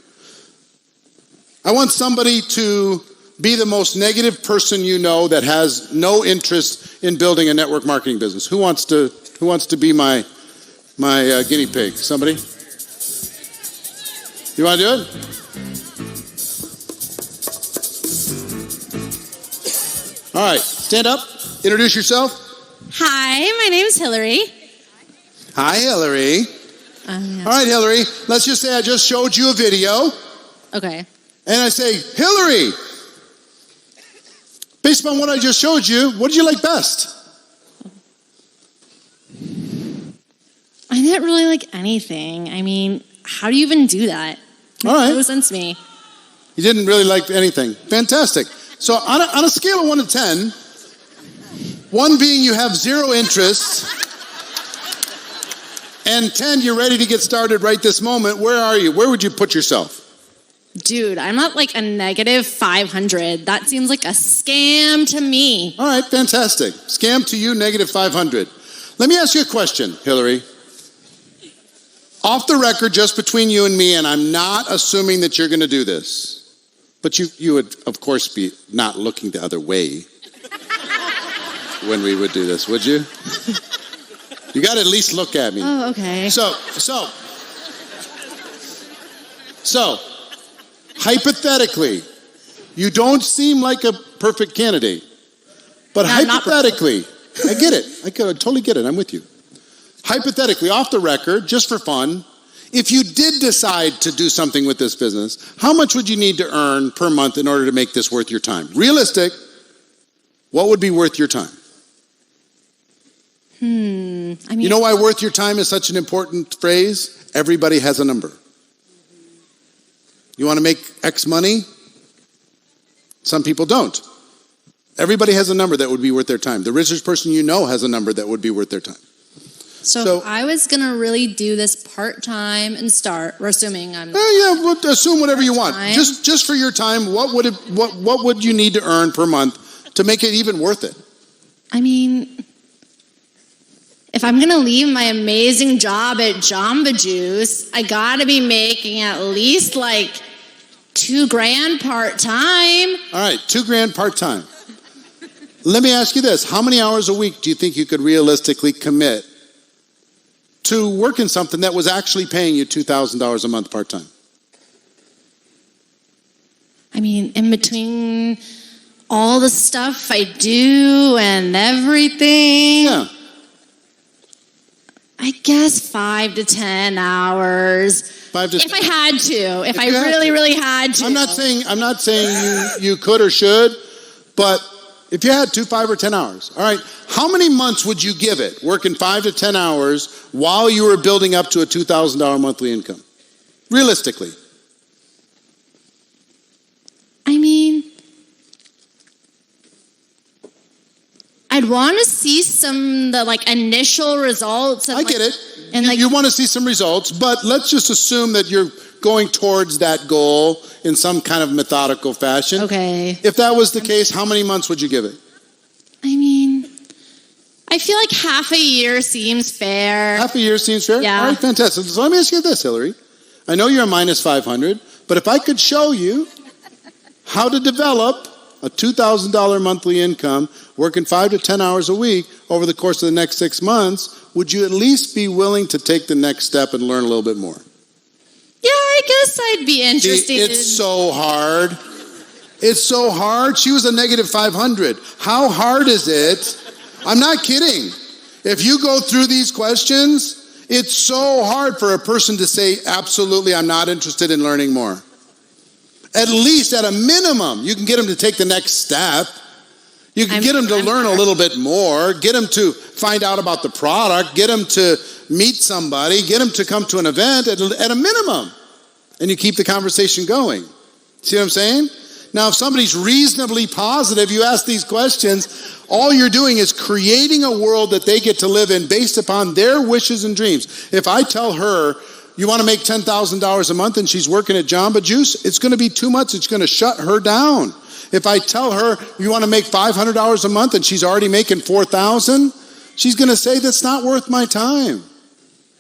I want somebody to be the most negative person you know that has no interest in building a network marketing business. Who wants to be my guinea pig? Somebody? You want to do it? All right, stand up. Introduce yourself. Hi, my name is Hillary. Hi, Hillary. Yes. All right, Hillary. Let's just say I just showed you a video. Okay. And I say, Hillary, based upon what I just showed you, what did you like best? I didn't really like anything. I mean, how do you even do that? All right. No sense to me. You didn't really like anything. Fantastic. So on a scale of 1 to 10, 1 being you have 0 interest, and 10, you're ready to get started right this moment, where are you? Where would you put yourself? Dude, I'm not like a negative 500. That seems like a scam to me. All right, fantastic. Scam to you, negative 500. Let me ask you a question, Hillary. Off the record, just between you and me, and I'm not assuming that you're going to do this, but you would, of course, be not looking the other way when we would do this, would you? You got to at least look at me. Oh, okay. So, hypothetically, you don't seem like a perfect candidate, but hypothetically, I get it. I totally get it. I'm with you. Hypothetically, off the record, just for fun, if you did decide to do something with this business, how much would you need to earn per month in order to make this worth your time? Realistic, what would be worth your time? I mean, you know why worth your time is such an important phrase? Everybody has a number. You want to make X money? Some people don't. Everybody has a number that would be worth their time. The richest person you know has a number that would be worth their time. So if I was going to really do this part-time and start, we're assuming I'm... we'll assume whatever you want. Just for your time, what would you need to earn per month to make it even worth it? I mean, if I'm going to leave my amazing job at Jamba Juice, I got to be making at least like $2,000 part-time. All right, $2,000 part-time. Let me ask you this. How many hours a week do you think you could realistically commit to working something that was actually paying you $2,000 a month part-time? I mean, in between all the stuff I do and everything, Yeah. I guess 5 to 10 hours. 5 to if I had to, if I you had really, to. really had to. I'm not saying you could or should, but if you had 5 or 10 hours, all right, how many months would you give it working 5 to 10 hours while you were building up to a $2,000 monthly income? Realistically. I mean, I'd want to see the initial results. I get it. And you want to see some results, but let's just assume that you're going towards that goal in some kind of methodical fashion. Okay. If that was the case, how many months would you give it? I mean, I feel like half a year seems fair. Half a year seems fair? Yeah. All right, fantastic. So let me ask you this, Hillary. I know you're a minus 500, but if I could show you how to develop a $2,000 monthly income, working 5 to 10 hours a week over the course of the next 6 months, would you at least be willing to take the next step and learn a little bit more? Yeah, I guess I'd be interested. See, it's so hard. It's so hard. She was a negative 500. How hard is it? I'm not kidding. If you go through these questions, it's so hard for a person to say, absolutely, I'm not interested in learning more. At least, at a minimum, you can get them to take the next step. You can get them to learn a little bit more, get them to find out about the product, get them to meet somebody, get them to come to an event at a minimum. And you keep the conversation going. See what I'm saying? Now, if somebody's reasonably positive, you ask these questions, all you're doing is creating a world that they get to live in based upon their wishes and dreams. If I tell her, you want to make $10,000 a month and she's working at Jamba Juice, it's going to be too much. It's going to shut her down. If I tell her you want to make $500 a month and she's already making $4,000, she's going to say that's not worth my time.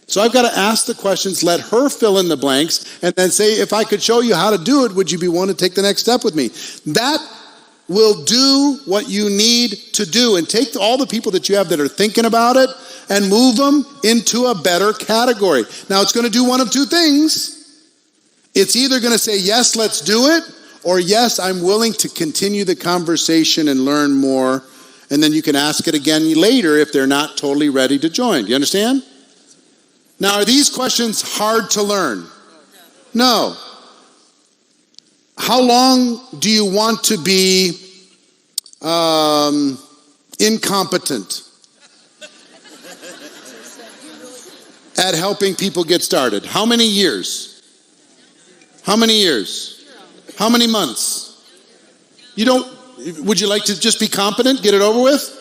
So I've got to ask the questions, let her fill in the blanks, and then say, if I could show you how to do it, would you be willing to take the next step with me? That will do what you need to do, and take all the people that you have that are thinking about it and move them into a better category. Now, it's going to do one of two things. It's either going to say, yes, let's do it, or yes, I'm willing to continue the conversation and learn more, and then you can ask it again later if they're not totally ready to join. Do you understand? Now, are these questions hard to learn? No. How long do you want to be incompetent at helping people get started? How many years? How many years? How many months? You don't, Would you like to just be competent, get it over with?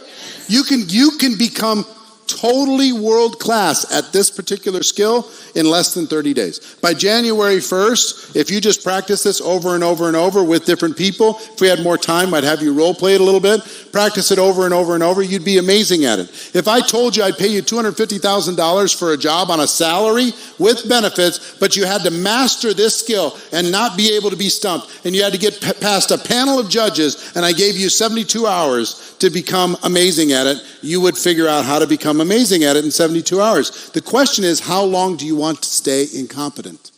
You can become totally world class at this particular skill in less than 30 days. By January 1st, if you just practice this over and over and over with different people, if we had more time, I'd have you role play it a little bit. Practice it over and over and over. You'd be amazing at it. If I told you I'd pay you $250,000 for a job on a salary with benefits, but you had to master this skill and not be able to be stumped, and you had to get past a panel of judges, and I gave you 72 hours to become amazing at it, you would figure out how to become amazing at it in 72 hours. The question is, how long do you want to stay incompetent?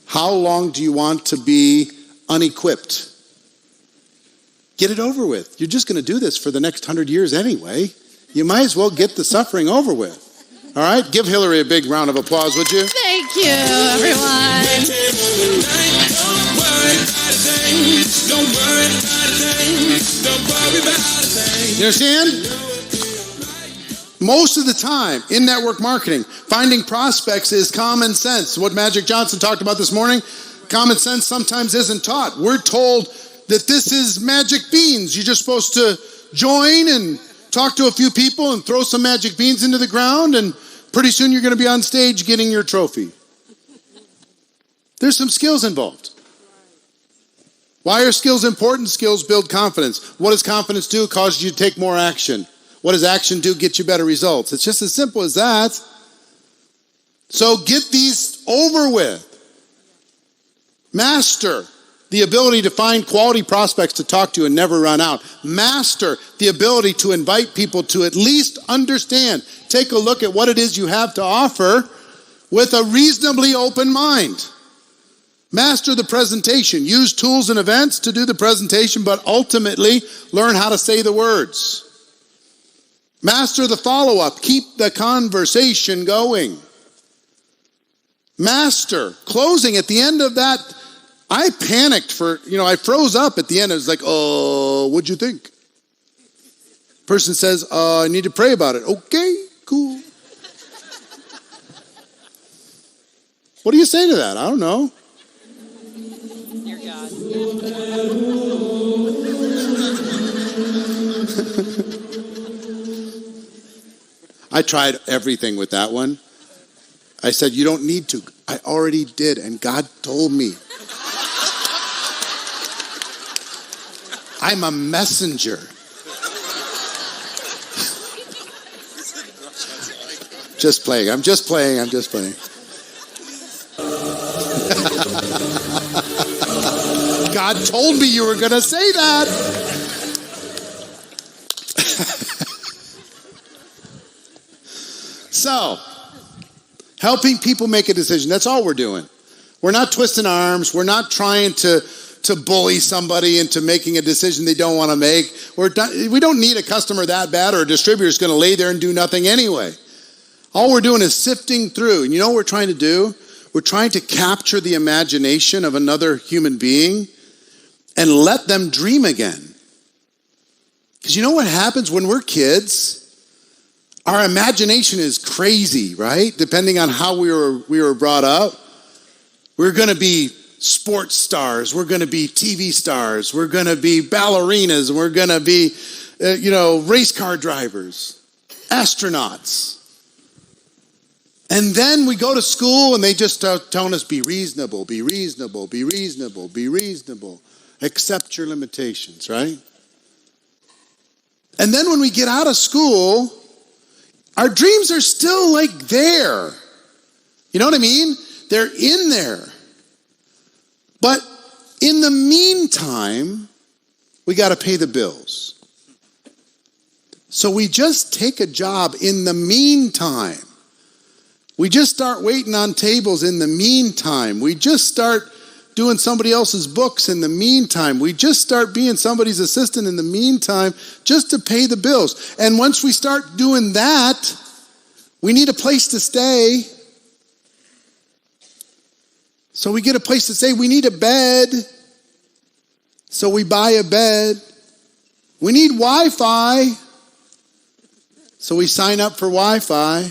How long do you want to be unequipped? Get it over with. You're just going to do this for the next 100 years anyway. You might as well get the suffering over with. All right? Give Hillary a big round of applause, would you? Thank you, everyone. Don't worry about a thing. Don't worry about a thing. Don't worry about a thing. You understand? Most of the time in network marketing, finding prospects is common sense. What Magic Johnson talked about this morning, common sense sometimes isn't taught. We're told that this is magic beans. You're just supposed to join and talk to a few people and throw some magic beans into the ground, and pretty soon you're going to be on stage getting your trophy. There's some skills involved. Why are skills important? Skills build confidence. What does confidence do? It causes you to take more action. What does action do? Get you better results. It's just as simple as that. So get these over with. Master the ability to find quality prospects to talk to and never run out. Master the ability to invite people to at least understand. Take a look at what it is you have to offer with a reasonably open mind. Master the presentation. Use tools and events to do the presentation, but ultimately learn how to say the words. Master the follow-up. Keep the conversation going. Master closing. At the end of that, I panicked I froze up at the end. I was like, oh, what'd you think? Person says, I need to pray about it. Okay, cool. What do you say to that? I don't know. Dear God. I tried everything with that one. I said, you don't need to. I already did, and God told me. I'm a messenger. Just playing. I'm just playing. God told me you were going to say that. So, helping people make a decision. That's all we're doing. We're not twisting arms. We're not trying to bully somebody into making a decision they don't want to make. We don't need a customer that bad, or a distributor is going to lay there and do nothing anyway. All we're doing is sifting through. And you know what we're trying to do? We're trying to capture the imagination of another human being and let them dream again. Because you know what happens when we're kids? Our imagination is crazy, right? Depending on how we were brought up. We're going to be sports stars. We're going to be TV stars. We're going to be ballerinas. We're going to be, race car drivers, astronauts. And then we go to school and they just start telling us, be reasonable, be reasonable, be reasonable, be reasonable. Accept your limitations, right? And then when we get out of school, our dreams are still there. You know what I mean? They're in there. But in the meantime, we got to pay the bills. So we just take a job in the meantime. We just start waiting on tables in the meantime. We just start doing somebody else's books in the meantime. We just start being somebody's assistant in the meantime just to pay the bills. And once we start doing that, we need a place to stay. So we get a place to stay. We need a bed. So we buy a bed. We need Wi-Fi. So we sign up for Wi-Fi.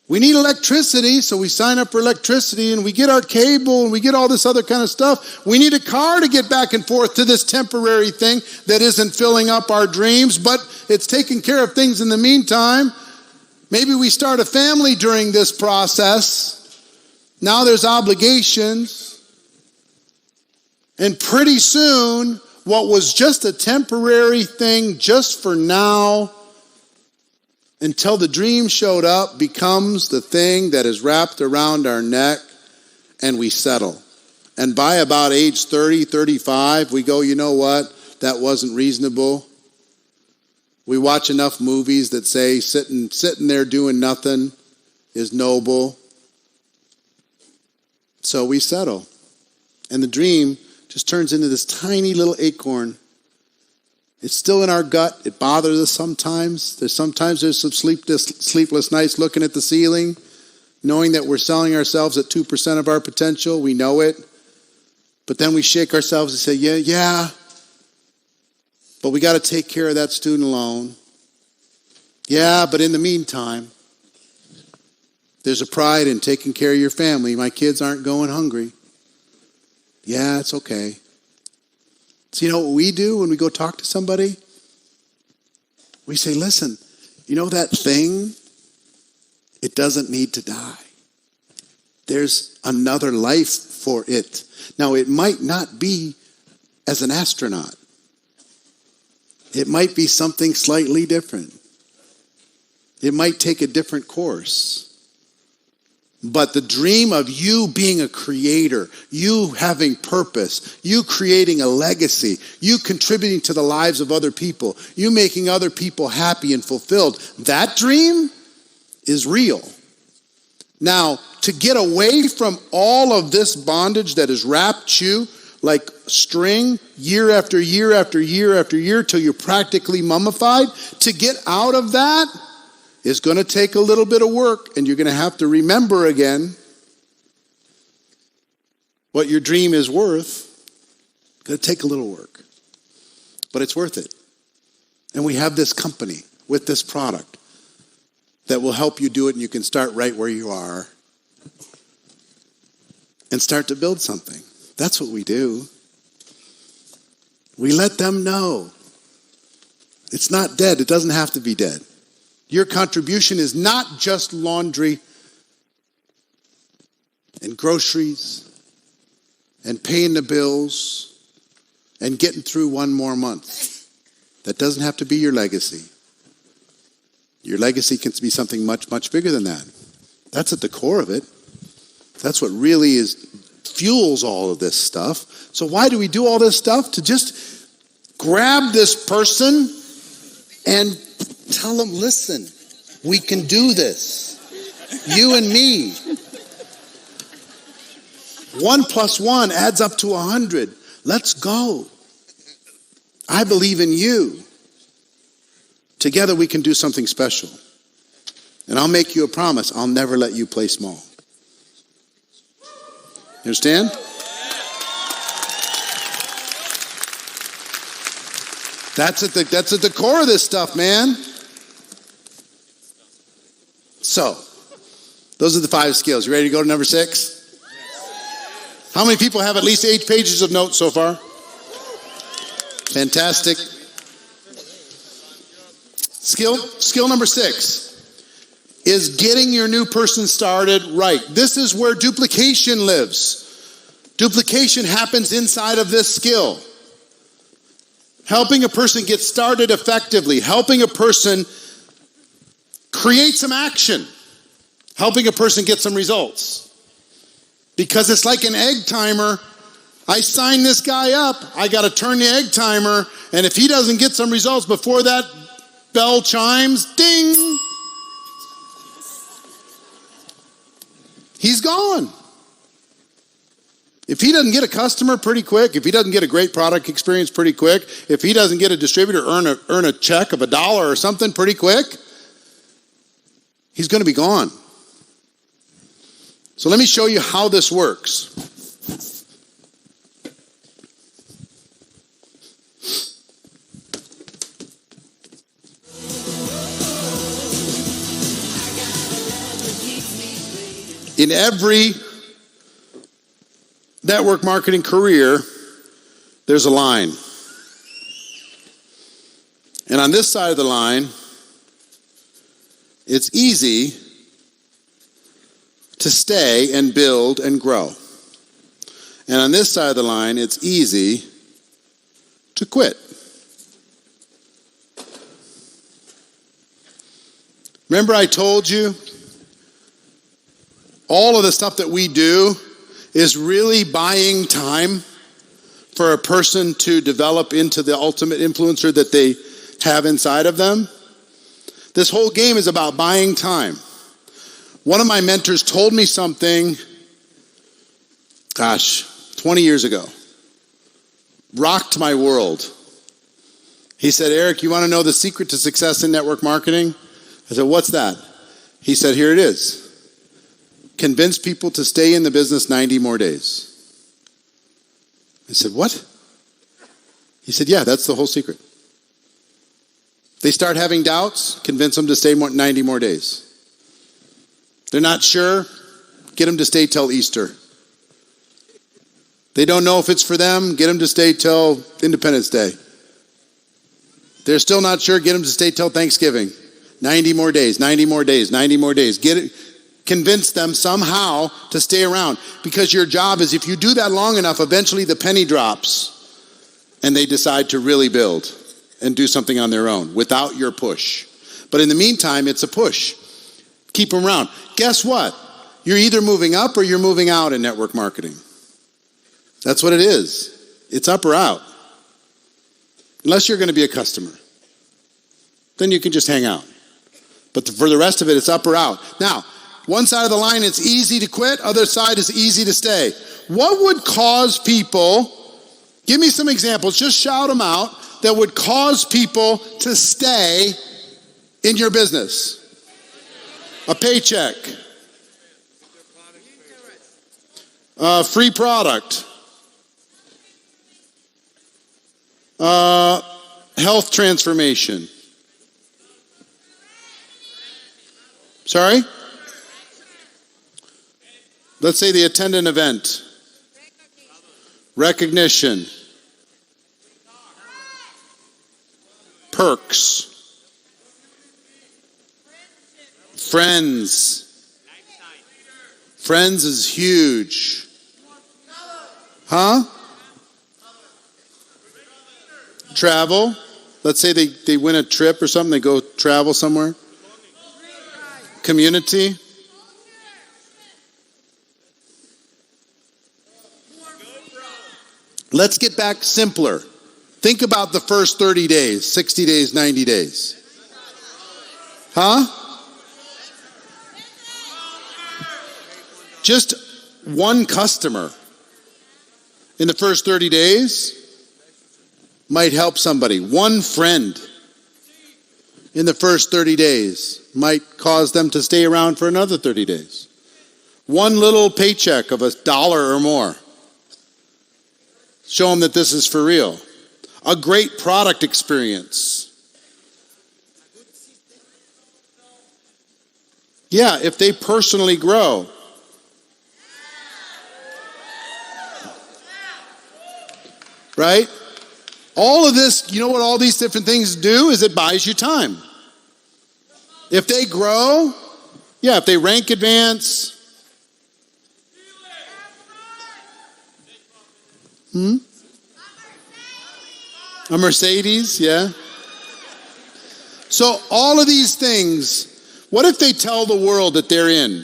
We need electricity, so we sign up for electricity and we get our cable and we get all this other kind of stuff. We need a car to get back and forth to this temporary thing that isn't filling up our dreams, but it's taking care of things in the meantime. Maybe we start a family during this process. Now there's obligations. And pretty soon, what was just a temporary thing just for now, until the dream showed up, becomes the thing that is wrapped around our neck, and we settle. And by about age 30, 35, we go, you know what? That wasn't reasonable. We watch enough movies that say sitting there doing nothing is noble. So we settle. And the dream just turns into this tiny little acorn. It's still in our gut. It bothers us sometimes. There's some sleepless nights looking at the ceiling, knowing that we're selling ourselves at 2% of our potential. We know it. But then we shake ourselves and say, yeah. But we got to take care of that student loan. Yeah, but in the meantime, there's a pride in taking care of your family. My kids aren't going hungry. Yeah, it's okay. So you know what we do when we go talk to somebody? We say, listen, you know that thing? It doesn't need to die. There's another life for it. Now, it might not be as an astronaut. It might be something slightly different. It might take a different course. But the dream of you being a creator, you having purpose, you creating a legacy, you contributing to the lives of other people, you making other people happy and fulfilled, that dream is real. Now, to get away from all of this bondage that has wrapped you like string year after year after year after year till you're practically mummified, to get out of that is going to take a little bit of work, and you're going to have to remember again what your dream is worth. It's going to take a little work, but it's worth it. And we have this company with this product that will help you do it, and you can start right where you are and start to build something. That's what we do. We let them know it's not dead. It doesn't have to be dead. Your contribution is not just laundry and groceries and paying the bills and getting through one more month. That doesn't have to be your legacy. Your legacy can be something much, much bigger than that. That's at the core of it. That's what really fuels all of this stuff. So why do we do all this stuff? To just grab this person and tell them, listen, we can do this. You and me. 1 + 1 adds up to 100. Let's go. I believe in you. Together we can do something special. And I'll make you a promise. I'll never let you play small. You understand? That's at the core of this stuff, man. So, those are the 5 skills. You ready to go to number 6? How many people have at least 8 pages of notes so far? Fantastic. Skill number 6 is getting your new person started right. This is where duplication lives. Duplication happens inside of this skill. Helping a person get started effectively. Helping a person create some action. Helping a person get some results. Because it's like an egg timer. I sign this guy up. I got to turn the egg timer. And if he doesn't get some results before that bell chimes, ding, he's gone. If he doesn't get a customer pretty quick, if he doesn't get a great product experience pretty quick, if he doesn't get a distributor earn a check of $1 or something pretty quick, he's going to be gone. So let me show you how this works. In every network marketing career, there's a line. And on this side of the line, it's easy to stay and build and grow. And on this side of the line, it's easy to quit. Remember I told you, all of the stuff that we do is really buying time for a person to develop into the ultimate influencer that they have inside of them. This whole game is about buying time. One of my mentors told me something, 20 years ago. Rocked my world. He said, Eric, you want to know the secret to success in network marketing? I said, what's that? He said, here it is. Convince people to stay in the business 90 more days. I said, what? He said, yeah, that's the whole secret. They start having doubts, convince them to stay 90 more days. They're not sure, get them to stay till Easter. They don't know if it's for them, get them to stay till Independence Day. They're still not sure, get them to stay till Thanksgiving. 90 more days, 90 more days, 90 more days. Convince them somehow to stay around. Because your job is, if you do that long enough, eventually the penny drops and they decide to really build and do something on their own without your push. But in the meantime, it's a push. Keep them around. Guess what? You're either moving up or you're moving out in network marketing. That's what it is. It's up or out. Unless you're going to be a customer. Then you can just hang out. But for the rest of it, it's up or out. Now, one side of the line, it's easy to quit. Other side is easy to stay. What would cause people, give me some examples, just shout them out, that would cause people to stay in your business? A paycheck. Free product. Health transformation. Sorry? Let's say they attend an event. Recognition. Perks. Friends. Friends is huge. Huh? Travel. Let's say they win a trip or something, they go travel somewhere. Community. Let's get back simpler. Think about the first 30 days, 60 days, 90 days. Huh? Just one customer in the first 30 days might help somebody. One friend in the first 30 days might cause them to stay around for another 30 days. One little paycheck of $1 or more. Show them that this is for real. A great product experience. Yeah, if they personally grow. Right? All of this, you know what all these different things do? Is it buys you time. If they grow, yeah, if they rank advance. A Mercedes, yeah. So all of these things, what if they tell the world that they're in?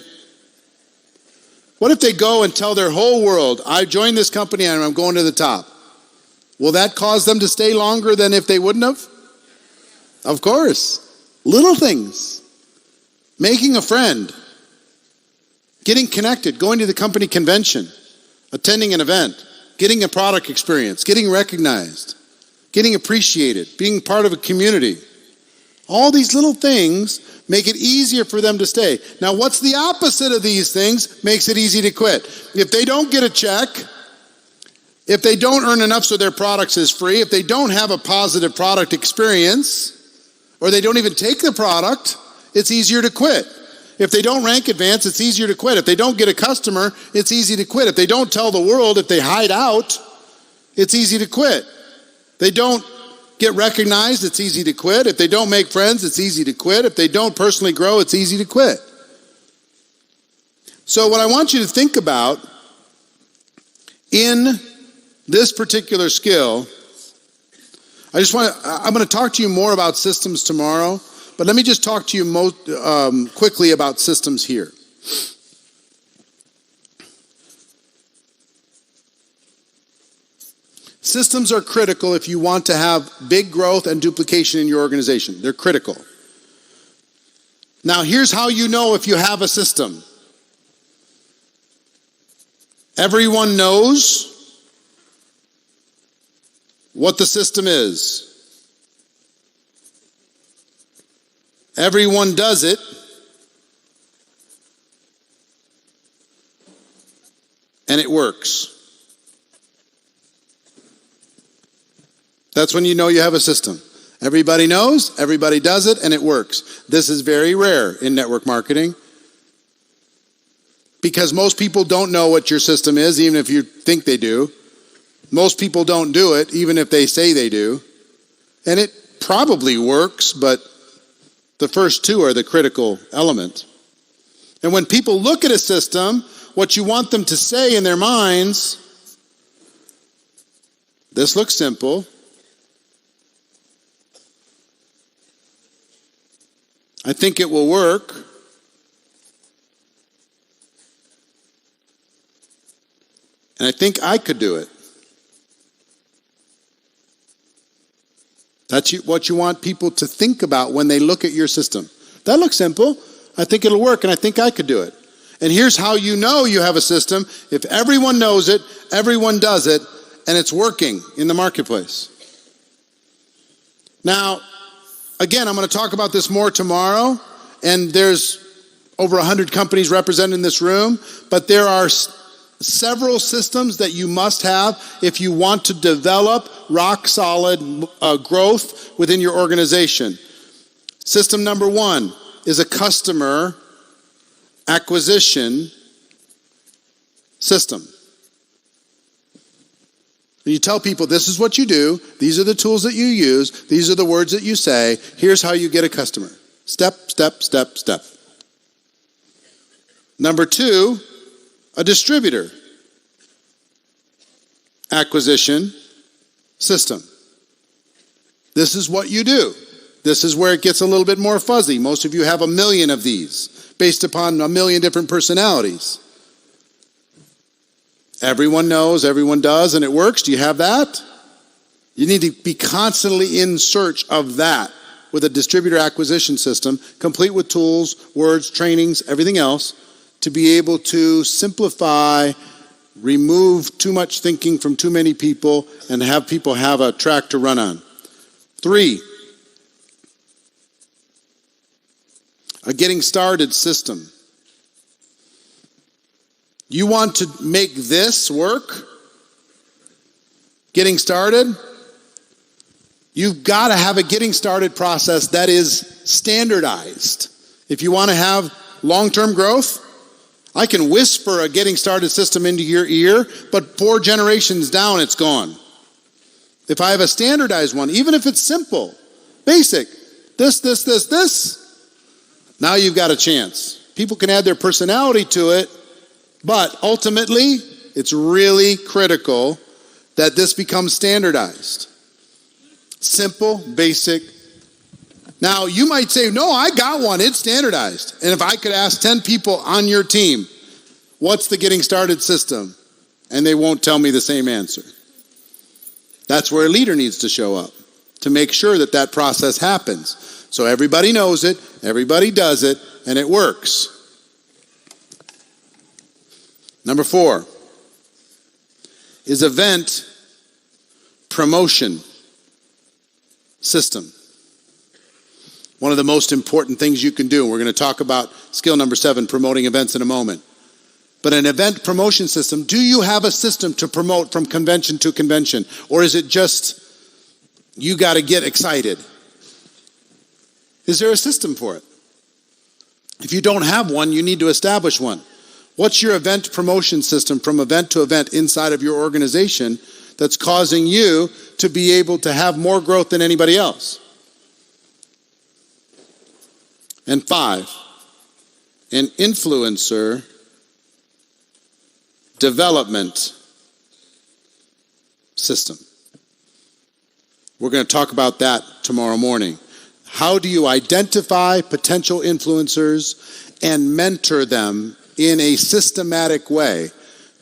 What if they go and tell their whole world, I joined this company and I'm going to the top? Will that cause them to stay longer than if they wouldn't have? Of course. Little things. Making a friend. Getting connected. Going to the company convention. Attending an event. Getting a product experience. Getting recognized. Getting appreciated. Being part of a community. All these little things make it easier for them to stay. Now, what's the opposite of these things? Makes it easy to quit. If they don't get a check, if they don't earn enough so their products is free, if they don't have a positive product experience, or they don't even take the product, it's easier to quit. If they don't rank advance, it's easier to quit. If they don't get a customer, it's easy to quit. If they don't tell the world, if they hide out, it's easy to quit. They don't get recognized, it's easy to quit. If they don't make friends, it's easy to quit. If they don't personally grow, it's easy to quit. So what I want you to think about in this particular skill, I'm going to talk to you more about systems tomorrow, but let me just talk to you quickly about systems here. Systems are critical if you want to have big growth and duplication in your organization. They're critical. Now, here's how you know if you have a system. Everyone knows what the system is. Everyone does it. And it works. That's when you know you have a system. Everybody knows, everybody does it, and it works. This is very rare in network marketing because most people don't know what your system is, even if you think they do. Most people don't do it, even if they say they do. And it probably works, but the first two are the critical element. And when people look at a system, what you want them to say in their minds, this looks simple. I think it will work. And I think I could do it. That's what you want people to think about when they look at your system. That looks simple. I think it'll work, and I think I could do it. And here's how you know you have a system. If everyone knows it, everyone does it, and it's working in the marketplace. Now, again, I'm going to talk about this more tomorrow, and there's over 100 companies represented in this room, but there are several systems that you must have if you want to develop rock-solid growth within your organization. System number 1 is a customer acquisition system. You tell people, this is what you do, these are the tools that you use, these are the words that you say, here's how you get a customer. Step, step, step, step. Number 2, a distributor acquisition system. This is what you do. This is where it gets a little bit more fuzzy. Most of you have 1 million of these based upon 1 million different personalities. Everyone knows, everyone does, and it works. Do you have that? You need to be constantly in search of that with a distributor acquisition system, complete with tools, words, trainings, everything else, to be able to simplify, remove too much thinking from too many people, and have people have a track to run on. 3, a getting started system. You want to make this work? Getting started? You've got to have a getting started process that is standardized. If you want to have long-term growth, I can whisper a getting started system into your ear, but 4 generations down, it's gone. If I have a standardized one, even if it's simple, basic, this, now you've got a chance. People can add their personality to it, but ultimately, it's really critical that this becomes standardized. Simple, basic. Now, you might say, no, I got one, it's standardized. And if I could ask 10 people on your team, what's the getting started system? And they won't tell me the same answer. That's where a leader needs to show up, to make sure that that process happens. So everybody knows it, everybody does it, and it works. Number 4 is event promotion system. One of the most important things you can do. We're going to talk about skill number 7, promoting events, in a moment. But an event promotion system, do you have a system to promote from convention to convention? Or is it just, you got to get excited? Is there a system for it? If you don't have one, you need to establish one. What's your event promotion system from event to event inside of your organization that's causing you to be able to have more growth than anybody else? And 5, an influencer development system. We're going to talk about that tomorrow morning. How do you identify potential influencers and mentor them in a systematic way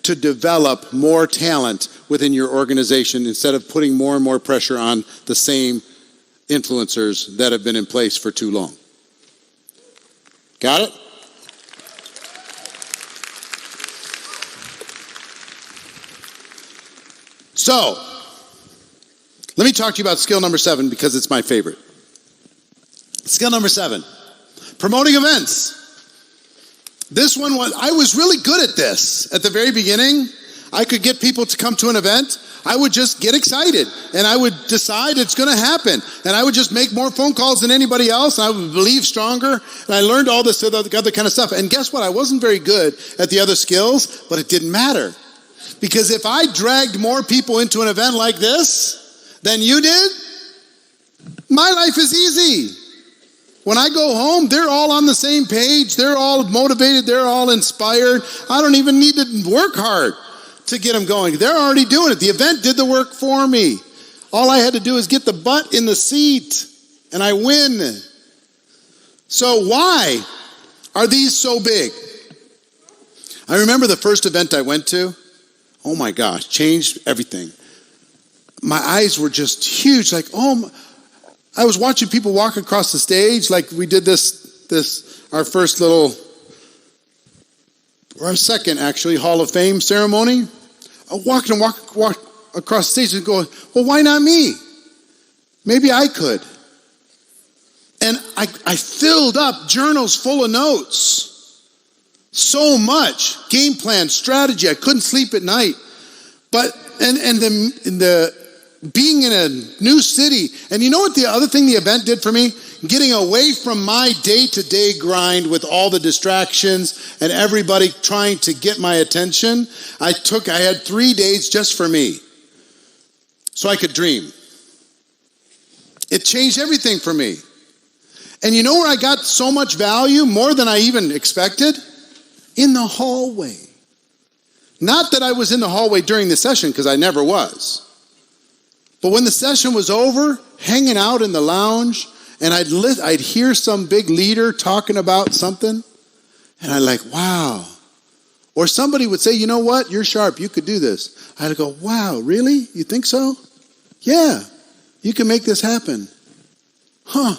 to develop more talent within your organization instead of putting more and more pressure on the same influencers that have been in place for too long? Got it? So, let me talk to you about skill number 7 because it's my favorite. Skill number 7, promoting events. This one I was really good at this at the very beginning. I could get people to come to an event. I would just get excited and I would decide it's going to happen. And I would just make more phone calls than anybody else. And I would believe stronger. And I learned all this other kind of stuff. And guess what? I wasn't very good at the other skills, but it didn't matter. Because if I dragged more people into an event like this than you did, my life is easy. When I go home, they're all on the same page. They're all motivated. They're all inspired. I don't even need to work hard to get them going. They're already doing it. The event did the work for me. All I had to do is get the butt in the seat, and I win. So why are these so big? I remember the first event I went to. Oh my gosh, changed everything. My eyes were just huge. Like, I was watching people walk across the stage. Like we did our first little, or our second actually, Hall of Fame ceremony. I walk across the stage and go, well, why not me? Maybe I could. And I filled up journals full of notes. So much game plan, strategy. I couldn't sleep at night. But the being in a new city, and you know what the other thing the event did for me? Getting away from my day-to-day grind with all the distractions and everybody trying to get my attention. I had 3 days just for me, so I could dream. It changed everything for me. And you know where I got so much value, more than I even expected? In the hallway. Not that I was in the hallway during the session, because I never was. But when the session was over, hanging out in the lounge, and I'd hear some big leader talking about something, and I'd like, wow. Or somebody would say, you know what, you're sharp, you could do this. I'd go, wow, really? You think so? Yeah, you can make this happen. Huh.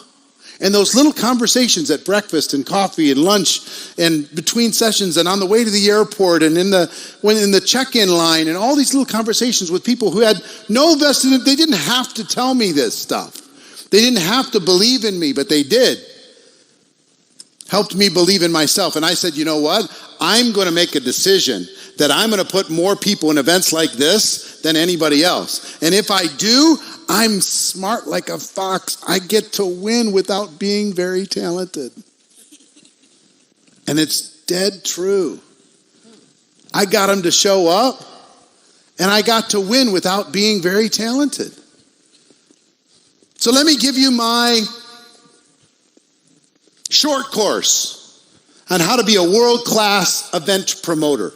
And those little conversations at breakfast and coffee and lunch and between sessions and on the way to the airport and in the check-in line and all these little conversations with people who had no vested, they didn't have to tell me this stuff. They didn't have to believe in me, but they did. Helped me believe in myself. And I said, you know what? I'm going to make a decision that I'm going to put more people in events like this than anybody else. And if I do, I'm smart like a fox. I get to win without being very talented. And it's dead true. I got them to show up, and I got to win without being very talented. So let me give you my short course on how to be a world-class event promoter.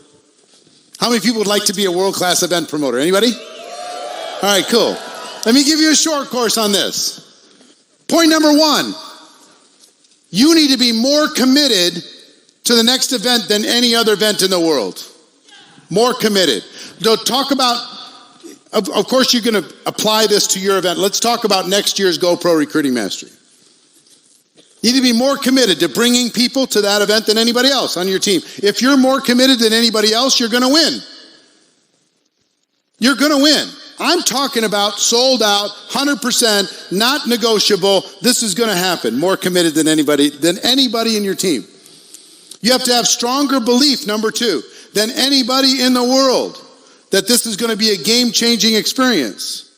How many people would like to be a world-class event promoter? Anybody? All right, cool. Let me give you a short course on this. Point number 1, you need to be more committed to the next event than any other event in the world. More committed. Don't talk about, of course you're going to apply this to your event. Let's talk about next year's GoPro Recruiting Mastery. You need to be more committed to bringing people to that event than anybody else on your team. If you're more committed than anybody else, you're going to win. You're going to win. I'm talking about sold out, 100%, not negotiable. This is going to happen. More committed than anybody in your team. You have to have stronger belief, number 2, than anybody in the world that this is going to be a game-changing experience.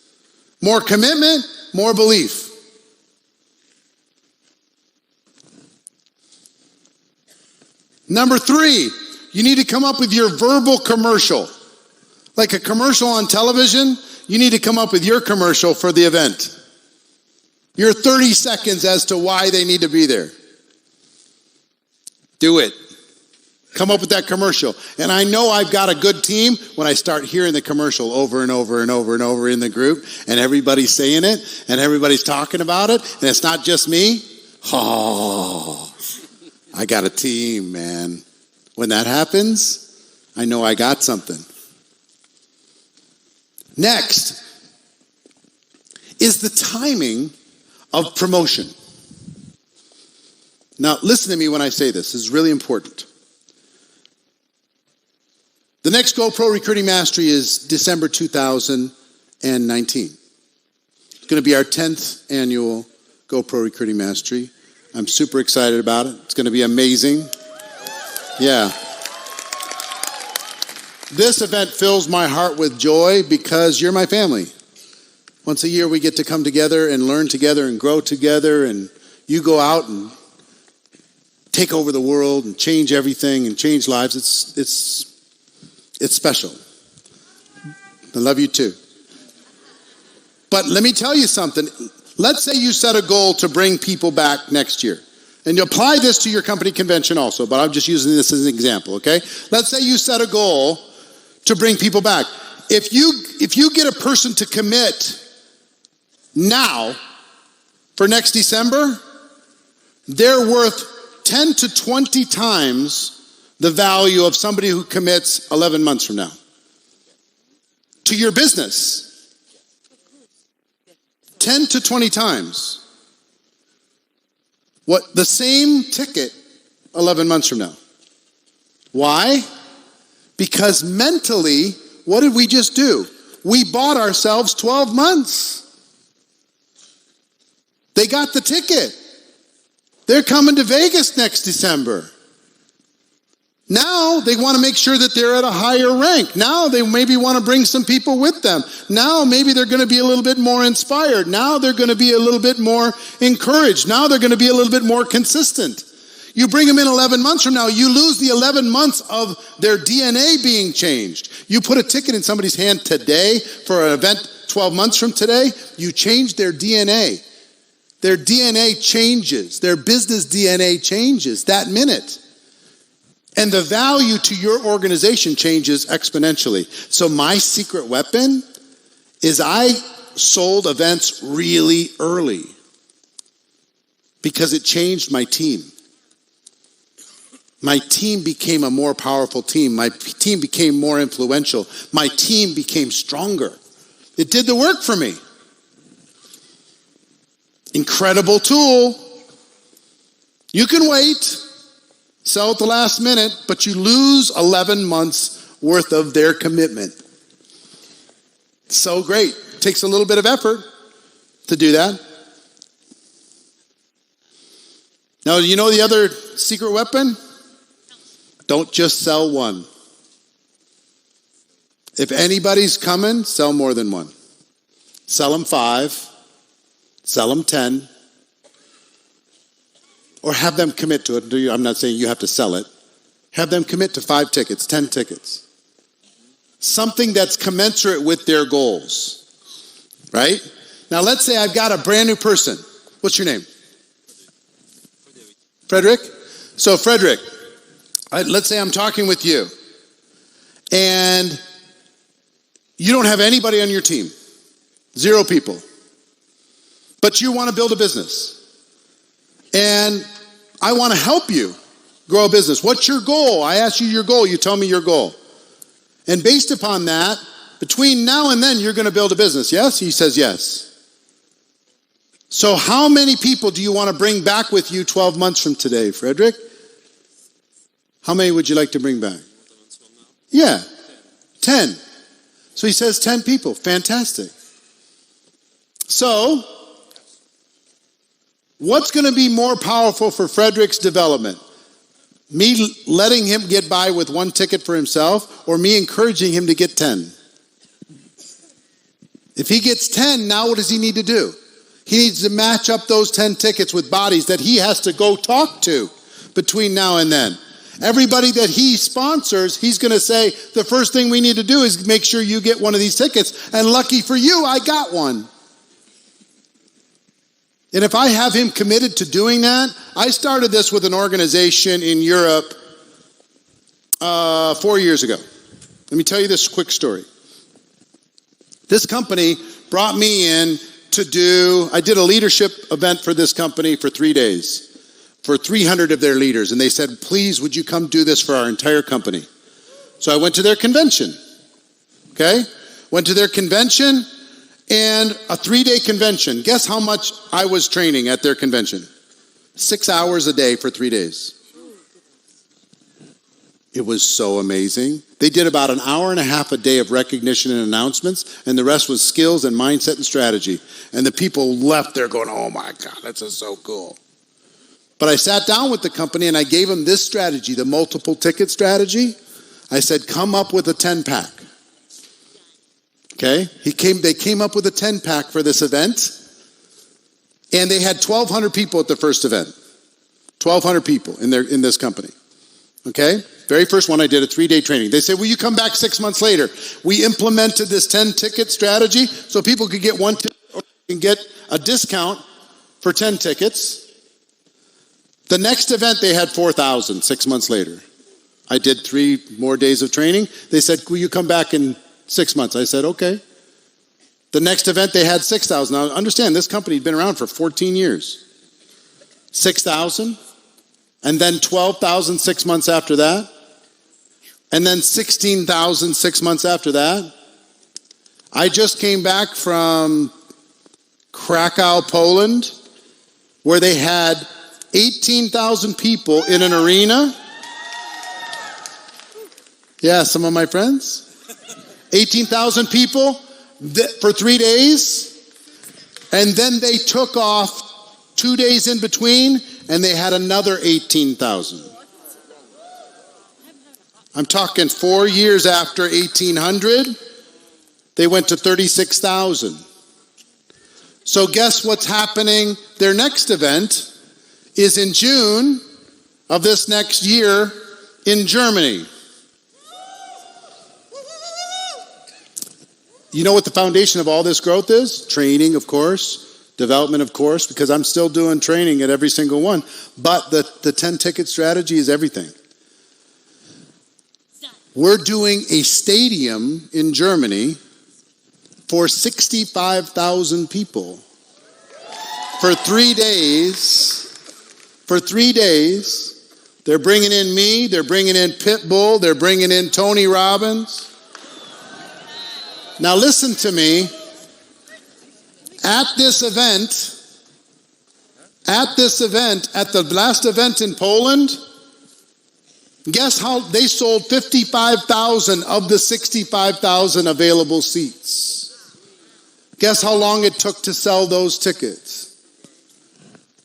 More commitment, more belief. Number 3, you need to come up with your verbal commercial. Like a commercial on television, you need to come up with your commercial for the event. Your 30 seconds as to why they need to be there. Do it. Come up with that commercial. And I know I've got a good team when I start hearing the commercial over and over and over and over in the group, and everybody's saying it, and everybody's talking about it, and it's not just me. Oh, I got a team, man. When that happens, I know I got something. Next is the timing of promotion. Now, listen to me when I say this. This is really important. The next GoPro Recruiting Mastery is December 2019. It's going to be our 10th annual GoPro Recruiting Mastery. I'm super excited about it. It's going to be amazing. Yeah. This event fills my heart with joy because you're my family. Once a year we get to come together and learn together and grow together, and you go out and take over the world and change everything and change lives. It's special. I love you too. But let me tell you something. Let's say you set a goal to bring people back next year. And you apply this to your company convention also, but I'm just using this as an example, okay? Let's say you set a goal to bring people back. If you get a person to commit now for next December, they're worth 10 to 20 times the value of somebody who commits 11 months from now to your business. 10 to 20 times what the same ticket 11 months from now. Why? Because mentally, what did we just do? We bought ourselves 12 months. They got the ticket. They're coming to Vegas next December. Now they want to make sure that they're at a higher rank. Now they maybe want to bring some people with them. Now maybe they're going to be a little bit more inspired. Now they're going to be a little bit more encouraged. Now they're going to be a little bit more consistent. You bring them in 11 months from now, you lose the 11 months of their DNA being changed. You put a ticket in somebody's hand today for an event 12 months from today, you change their DNA. Their DNA changes. Their business DNA changes that minute. And the value to your organization changes exponentially. So my secret weapon is I sold events really early because it changed my team. My team became a more powerful team. My team became more influential. My team became stronger. It did the work for me. Incredible tool. You can wait. Sell at the last minute, but you lose 11 months worth of their commitment. So great. Takes a little bit of effort to do that. Now, you know the other secret weapon? Don't just sell one. If anybody's coming, sell more than one. Sell them 5. Sell them 10. Or have them commit to it. I'm not saying you have to sell it. Have them commit to 5 tickets, 10 tickets. Something that's commensurate with their goals. Right? Now let's say I've got a brand new person. What's your name? Frederick? So Frederick, let's say I'm talking with you. And you don't have anybody on your team. 0 people. But you want to build a business. And I want to help you grow a business. What's your goal? I ask you your goal. You tell me your goal. And based upon that, between now and then, you're going to build a business. Yes? He says yes. So how many people do you want to bring back with you 12 months from today, Frederick? How many would you like to bring back? Yeah, 10. So he says 10 people. Fantastic. So what's going to be more powerful for Frederick's development? Me letting him get by with 1 ticket for himself, or me encouraging him to get 10? If he gets 10, now what does he need to do? He needs to match up those 10 tickets with bodies that he has to go talk to between now and then. Everybody that he sponsors, he's going to say, the first thing we need to do is make sure you get one of these tickets. And lucky for you, I got one. And if I have him committed to doing that, I started this with an organization in Europe 4 years ago. Let me tell you this quick story. This company brought me in I did a leadership event for this company for 3 days for 300 of their leaders. And they said, please, would you come do this for our entire company? So I went to their convention. Okay? Went to their convention and a 3-day convention. Guess how much I was training at their convention? 6 hours a day for 3 days. It was so amazing. They did about an hour and a half a day of recognition and announcements, and the rest was skills and mindset and strategy. And the people left there going, oh my God, that's just so cool. But I sat down with the company and I gave them this strategy, the multiple ticket strategy. I said, come up with a 10-pack. Okay? They came up with a 10-pack for this event, and they had 1,200 people at the first event. 1,200 people in this company. Okay? Very first one I did a 3-day training. They said, will you come back 6 months later? We implemented this 10-ticket strategy so people could get one ticket or can get a discount for 10 tickets. The next event, they had 4,000 6 months later. I did 3 more days of training. They said, will you come back in 6 months? I said, okay. The next event, they had 6,000. Now, understand, this company had been around for 14 years. 6,000, and then 12,000 6 months after that. And then 16,000 6 months after that. I just came back from Krakow, Poland, where they had 18,000 people in an arena. Yeah, some of my friends. 18,000 people for 3 days. And then they took off 2 days in between, and they had another 18,000. I'm talking 4 years after 1800, they went to 36,000. So guess what's happening? Their next event is in June of this next year in Germany. You know what the foundation of all this growth is? Training, of course. Development, of course, because I'm still doing training at every single one. But the 10-ticket strategy is everything. We're doing a stadium in Germany for 65,000 people for 3 days. For 3 days, they're bringing in me, they're bringing in Pitbull, they're bringing in Tony Robbins. Now listen to me. At this event, at the last event in Poland, guess how they sold 55,000 of the 65,000 available seats. Guess how long it took to sell those tickets?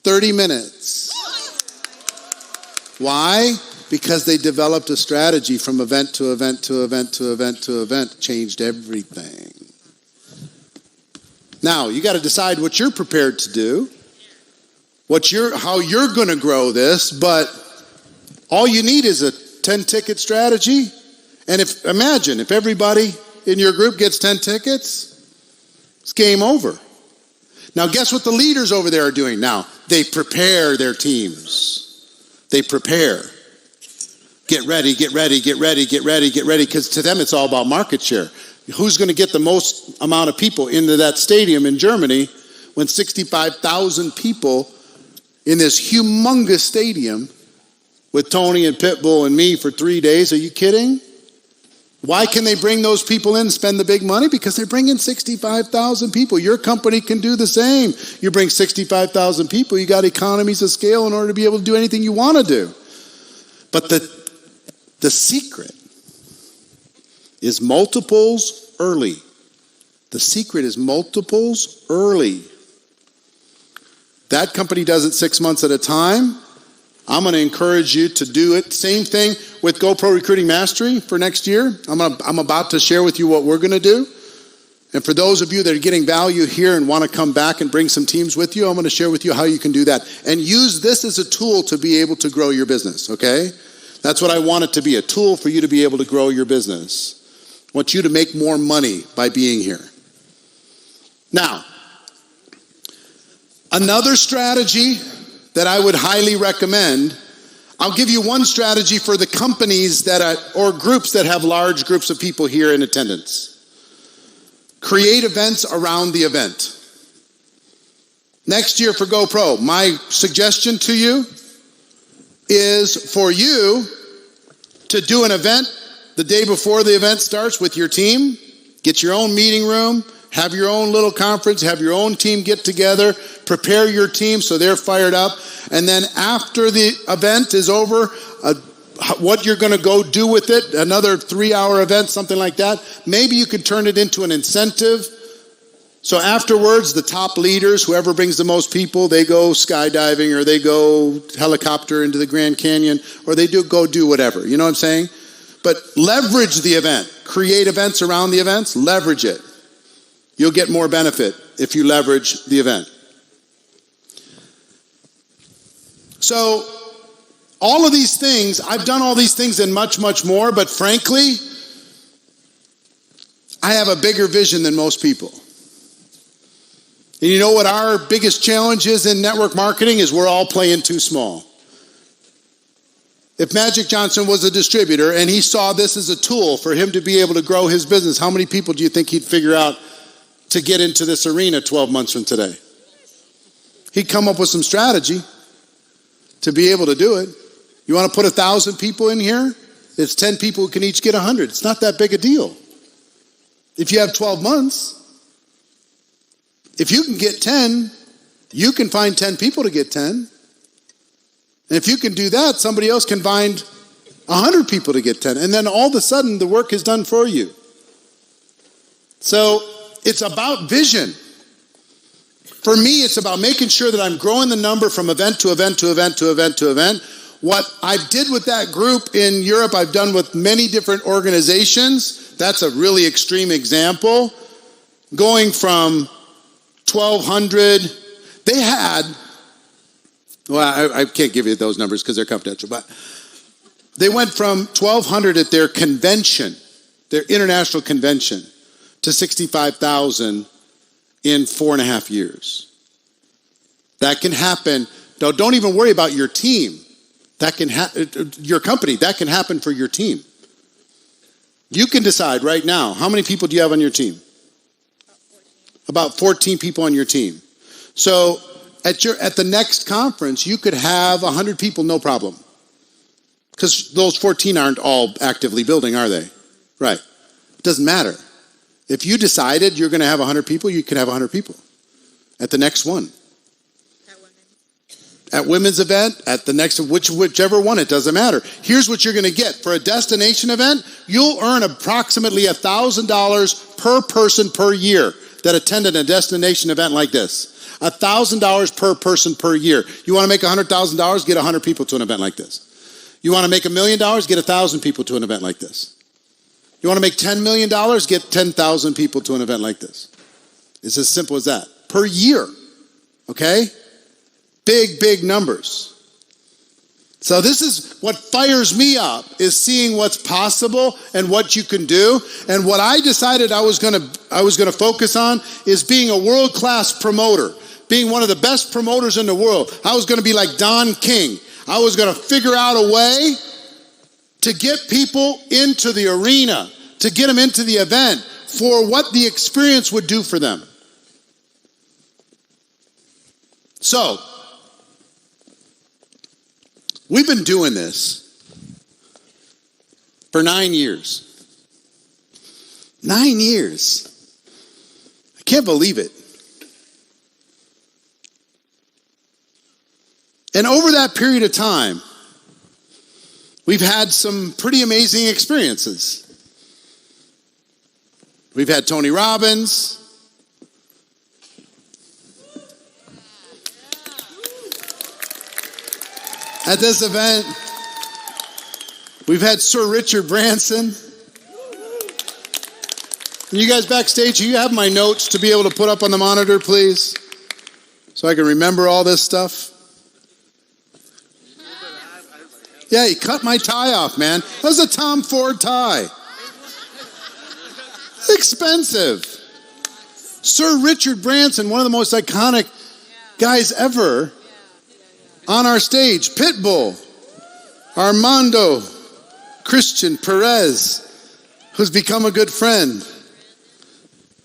30 minutes. Why? Because they developed a strategy from event to event to event to event to event, changed everything. Now, you got to decide what you're prepared to do, how you're going to grow this, but all you need is a 10-ticket strategy. And imagine if everybody in your group gets 10 tickets, it's game over. Now, guess what the leaders over there are doing now? They prepare their teams. They prepare. Get ready, get ready, get ready, get ready, get ready. Because to them, it's all about market share. Who's going to get the most amount of people into that stadium in Germany when 65,000 people in this humongous stadium with Tony and Pitbull and me for 3 days? Are you kidding? Why can they bring those people in and spend the big money? Because they bring in 65,000 people. Your company can do the same. You bring 65,000 people, you got economies of scale in order to be able to do anything you want to do. But the secret is multiples early. The secret is multiples early. That company does it 6 months at a time. I'm going to encourage you to do it. Same thing with GoPro Recruiting Mastery for next year. I'm about to share with you what we're going to do. And for those of you that are getting value here and want to come back and bring some teams with you, I'm going to share with you how you can do that. And use this as a tool to be able to grow your business, okay? That's what I want it to be, a tool for you to be able to grow your business. I want you to make more money by being here. Now, another strategy that I would highly recommend, I'll give you one strategy for the companies or groups that have large groups of people here in attendance. Create events around the event. Next year for GoPro, my suggestion to you is for you to do an event the day before the event starts with your team. Get your own meeting room, have your own little conference, have your own team get together, prepare your team so they're fired up, and then after the event is over, what you're going to go do with it, another 3-hour event, something like that. Maybe you could turn it into an incentive. So afterwards, the top leaders, whoever brings the most people, they go skydiving or they go helicopter into the Grand Canyon or they go do whatever. You know what I'm saying? But leverage the event. Create events around the events. Leverage it. You'll get more benefit if you leverage the event. So all of these things, I've done all these things and much, much more, but frankly, I have a bigger vision than most people. And you know what our biggest challenge is in network marketing is we're all playing too small. If Magic Johnson was a distributor and he saw this as a tool for him to be able to grow his business, how many people do you think he'd figure out to get into this arena 12 months from today? He'd come up with some strategy to be able to do it. You want to put 1,000 people in here? It's 10 people who can each get 100. It's not that big a deal. If you have 12 months, if you can get 10, you can find 10 people to get 10. And if you can do that, somebody else can find 100 people to get 10. And then all of a sudden, the work is done for you. So it's about vision. For me, it's about making sure that I'm growing the number from event to event to event to event to event. What I did with that group in Europe, I've done with many different organizations. That's a really extreme example. Going from 1,200, they had, well, I can't give you those numbers because they're confidential, but they went from 1,200 at their convention, their international convention, to 65,000 in 4.5 years. That can happen. No, don't even worry about your team. That can your company. That can happen for your team. You can decide right now, how many people do you have on your team? About 14 people on your team. So at the next conference, you could have 100 people, no problem. Because those 14 aren't all actively building, are they? Right. It doesn't matter. If you decided you're going to have 100 people, you can have 100 people at the next one. At women's event, at the next, whichever one, it doesn't matter. Here's what you're going to get. For a destination event, you'll earn approximately $1,000 per person per year that attended a destination event like this. $1,000 per person per year. You want to make $100,000, get 100 people to an event like this. You want to make $1 million, get 1,000 people to an event like this. You want to make $10 million, get 10,000 people to an event like this. It's as simple as that. Per year. Okay? Big, big numbers. So this is what fires me up, is seeing what's possible and what you can do. And what I decided I was going to focus on is being a world-class promoter, being one of the best promoters in the world. I was going to be like Don King. I was going to figure out a way to get people into the arena, to get them into the event for what the experience would do for them. So, we've been doing this for 9 years. 9 years. I can't believe it. And over that period of time, we've had some pretty amazing experiences. We've had Tony Robbins. At this event, we've had Sir Richard Branson. And you guys backstage, you have my notes to be able to put up on the monitor, please? So I can remember all this stuff. Yeah, he cut my tie off, man. That was a Tom Ford tie. Expensive. Sir Richard Branson, one of the most iconic guys ever on our stage. Pitbull. Armando Christian Perez, who's become a good friend.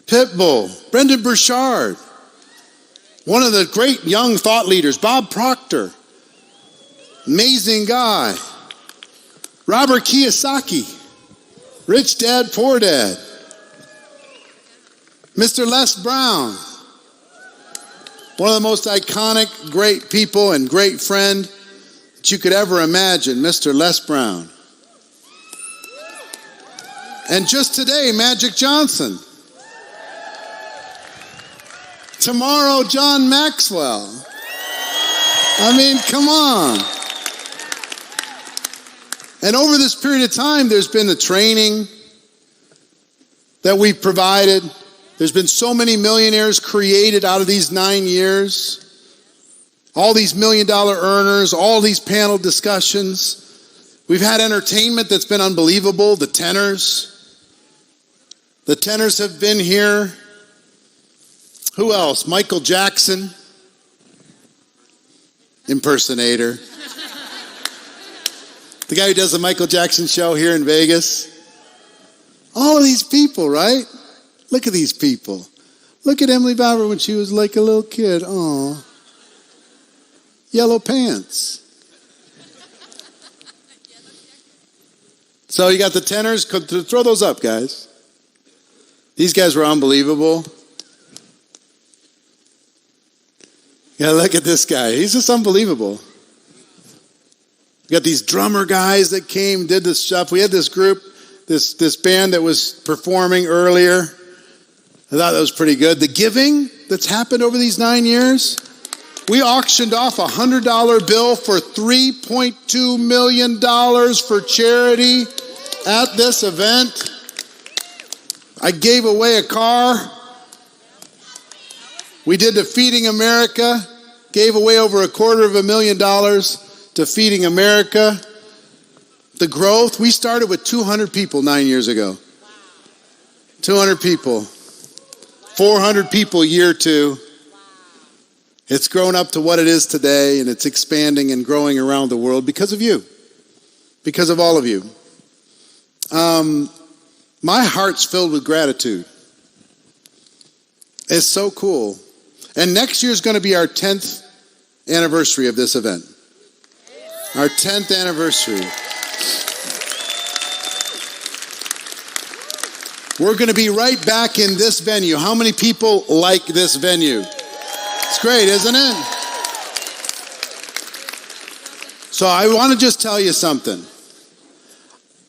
Pitbull. Brendan Burchard. One of the great young thought leaders. Bob Proctor. Amazing guy. Robert Kiyosaki. Rich Dad, Poor Dad. Mr. Les Brown. One of the most iconic, great people and great friend that you could ever imagine, Mr. Les Brown. And just today, Magic Johnson. Tomorrow, John Maxwell. I mean, come on. And over this period of time, there's been the training that we've provided. There's been so many millionaires created out of these 9 years. All these $1 million earners, all these panel discussions. We've had entertainment that's been unbelievable. The tenors. The tenors have been here. Who else? Michael Jackson. Impersonator. The guy who does the Michael Jackson show here in Vegas. All of these people, right? Look at these people. Look at Emily Bauer when she was like a little kid. Aw. Yellow pants. So you got the tenors. Throw those up, guys. These guys were unbelievable. Yeah, look at this guy. He's just unbelievable. We got these drummer guys that came, did this stuff. We had this group, this band that was performing earlier. I thought that was pretty good. The giving that's happened over these 9 years. We auctioned off a $100 bill for $3.2 million for charity at this event. I gave away a car. We did the Feeding America. Gave away over $250,000 to Feeding America. The growth, we started with 200 people 9 years ago. 200 people. 400 people year 2. It's grown up to what it is today, and it's expanding and growing around the world because of you. Because of all of you. My heart's filled with gratitude. It's so cool. And next year is going to be our 10th anniversary of this event. Our 10th anniversary. We're going to be right back in this venue. How many people like this venue? It's great, isn't it? So I want to just tell you something.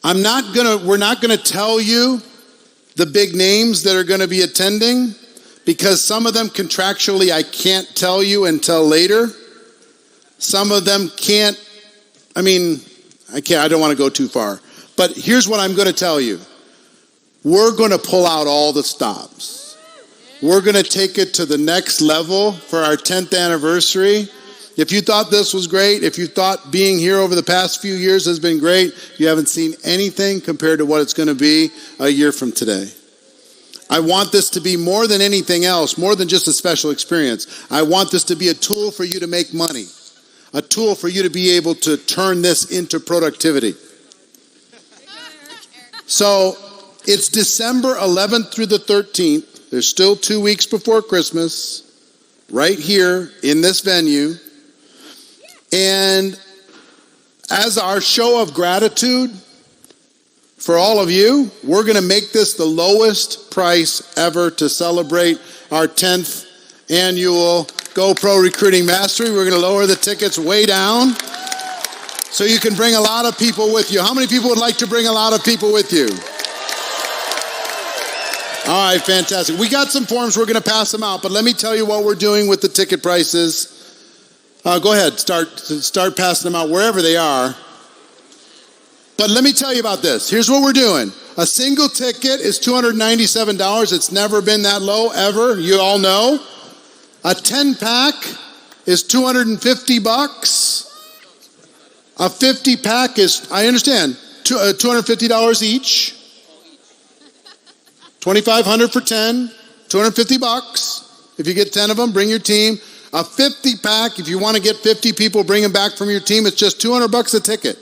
We're not going to tell you the big names that are going to be attending because some of them contractually I can't tell you until later. Some of them can't. I don't want to go too far. But here's what I'm going to tell you. We're going to pull out all the stops. We're going to take it to the next level for our 10th anniversary. If you thought this was great, if you thought being here over the past few years has been great, you haven't seen anything compared to what it's going to be a year from today. I want this to be more than anything else, more than just a special experience. I want this to be a tool for you to make money. A tool for you to be able to turn this into productivity. So it's December 11th through the 13th. There's still 2 weeks before Christmas, right here in this venue. And as our show of gratitude for all of you, we're going to make this the lowest price ever to celebrate our 10th annual GoPro Recruiting Mastery. We're going to lower the tickets way down so you can bring a lot of people with you. How many people would like to bring a lot of people with you? All right, fantastic. We got some forms. We're going to pass them out, but let me tell you what we're doing with the ticket prices. Go ahead, start passing them out wherever they are. But let me tell you about this. Here's what we're doing. A single ticket is $297. It's never been that low, ever. You all know. A 10-pack is $250. A 50 pack is, I understand, $250 each. $2,500 for 10, $250. If you get 10 of them, bring your team. A 50 pack, if you want to get 50 people, bring them back from your team, it's just $200 a ticket.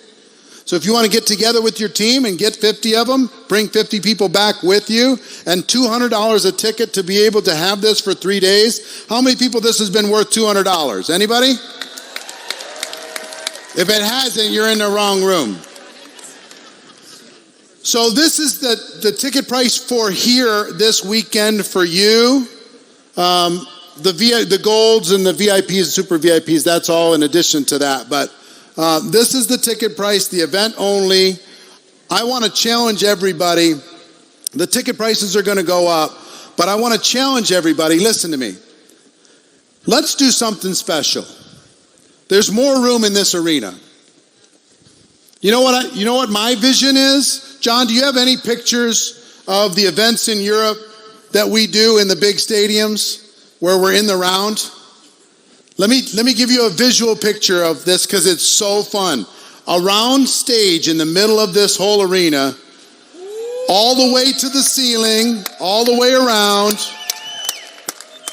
So if you want to get together with your team and get 50 of them, bring 50 people back with you, and $200 a ticket to be able to have this for 3 days. How many people this has been worth $200? Anybody? If it hasn't, you're in the wrong room. So this is the ticket price for here this weekend for you. The golds and the VIPs, the super VIPs, that's all in addition to that. But this is the ticket price, the event only. I want to challenge everybody. The ticket prices are going to go up, but I want to challenge everybody. Listen to me. Let's do something special. There's more room in this arena. You know what my vision is? John, do you have any pictures of the events in Europe that we do in the big stadiums where we're in the round? Let me give you a visual picture of this because it's so fun. A round stage in the middle of this whole arena, all the way to the ceiling, all the way around,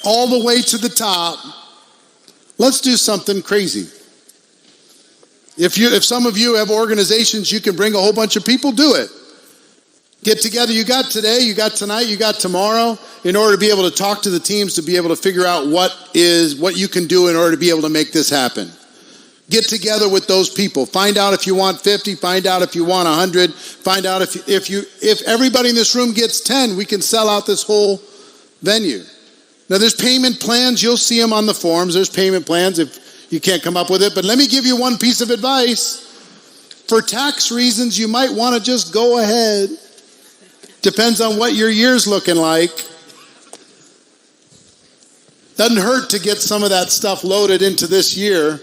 all the way to the top. Let's do something crazy. If some of you have organizations, you can bring a whole bunch of people, do it. Get together. You got today, you got tonight, you got tomorrow, in order to be able to talk to the teams, to be able to figure out what you can do in order to be able to make this happen. Get together with those people. Find out if you want 50, find out if you want 100, find out if everybody in this room gets 10, we can sell out this whole venue. Now there's payment plans, you'll see them on the forms. There's payment plans if you can't come up with it, but let me give you one piece of advice. For tax reasons, you might want to just go ahead. Depends on what your year's looking like. Doesn't hurt to get some of that stuff loaded into this year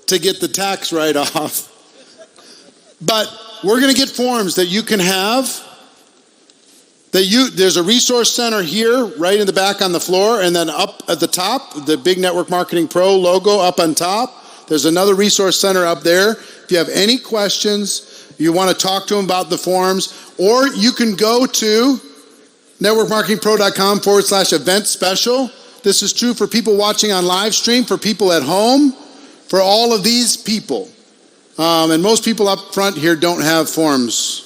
to get the tax write-off. But we're going to get forms that you can have. There's a resource center here, right in the back on the floor, and then up at the top, the big Network Marketing Pro logo up on top. There's another resource center up there. If you have any questions, you want to talk to them about the forms, or you can go to networkmarketingpro.com/event special. This is true for people watching on live stream, for people at home, for all of these people. And most people up front here don't have forms.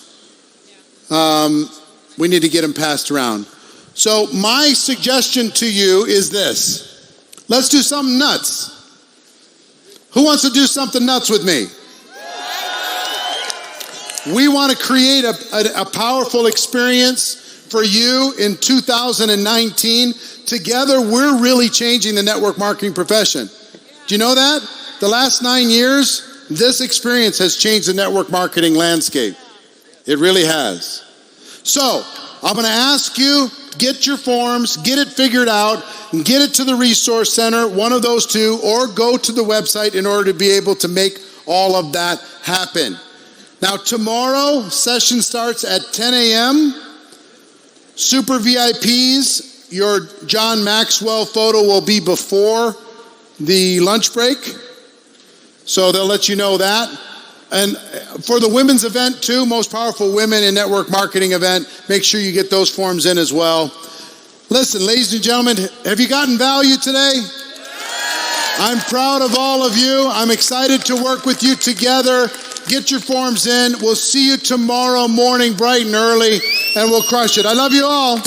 We need to get them passed around. So my suggestion to you is this. Let's do something nuts. Who wants to do something nuts with me? We want to create a powerful experience for you in 2019. Together, we're really changing the network marketing profession. Do you know that? The last 9 years, this experience has changed the network marketing landscape. It really has. So, I'm going to ask you, get your forms, get it figured out, and get it to the resource center, one of those two, or go to the website in order to be able to make all of that happen. Now, tomorrow, session starts at 10 a.m. Super VIPs, your John Maxwell photo will be before the lunch break. So they'll let you know that. And for the women's event too, Most Powerful Women in Network Marketing event, make sure you get those forms in as well. Listen, ladies and gentlemen, have you gotten value today? I'm proud of all of you. I'm excited to work with you together. Get your forms in. We'll see you tomorrow morning bright and early, and we'll crush it. I love you all.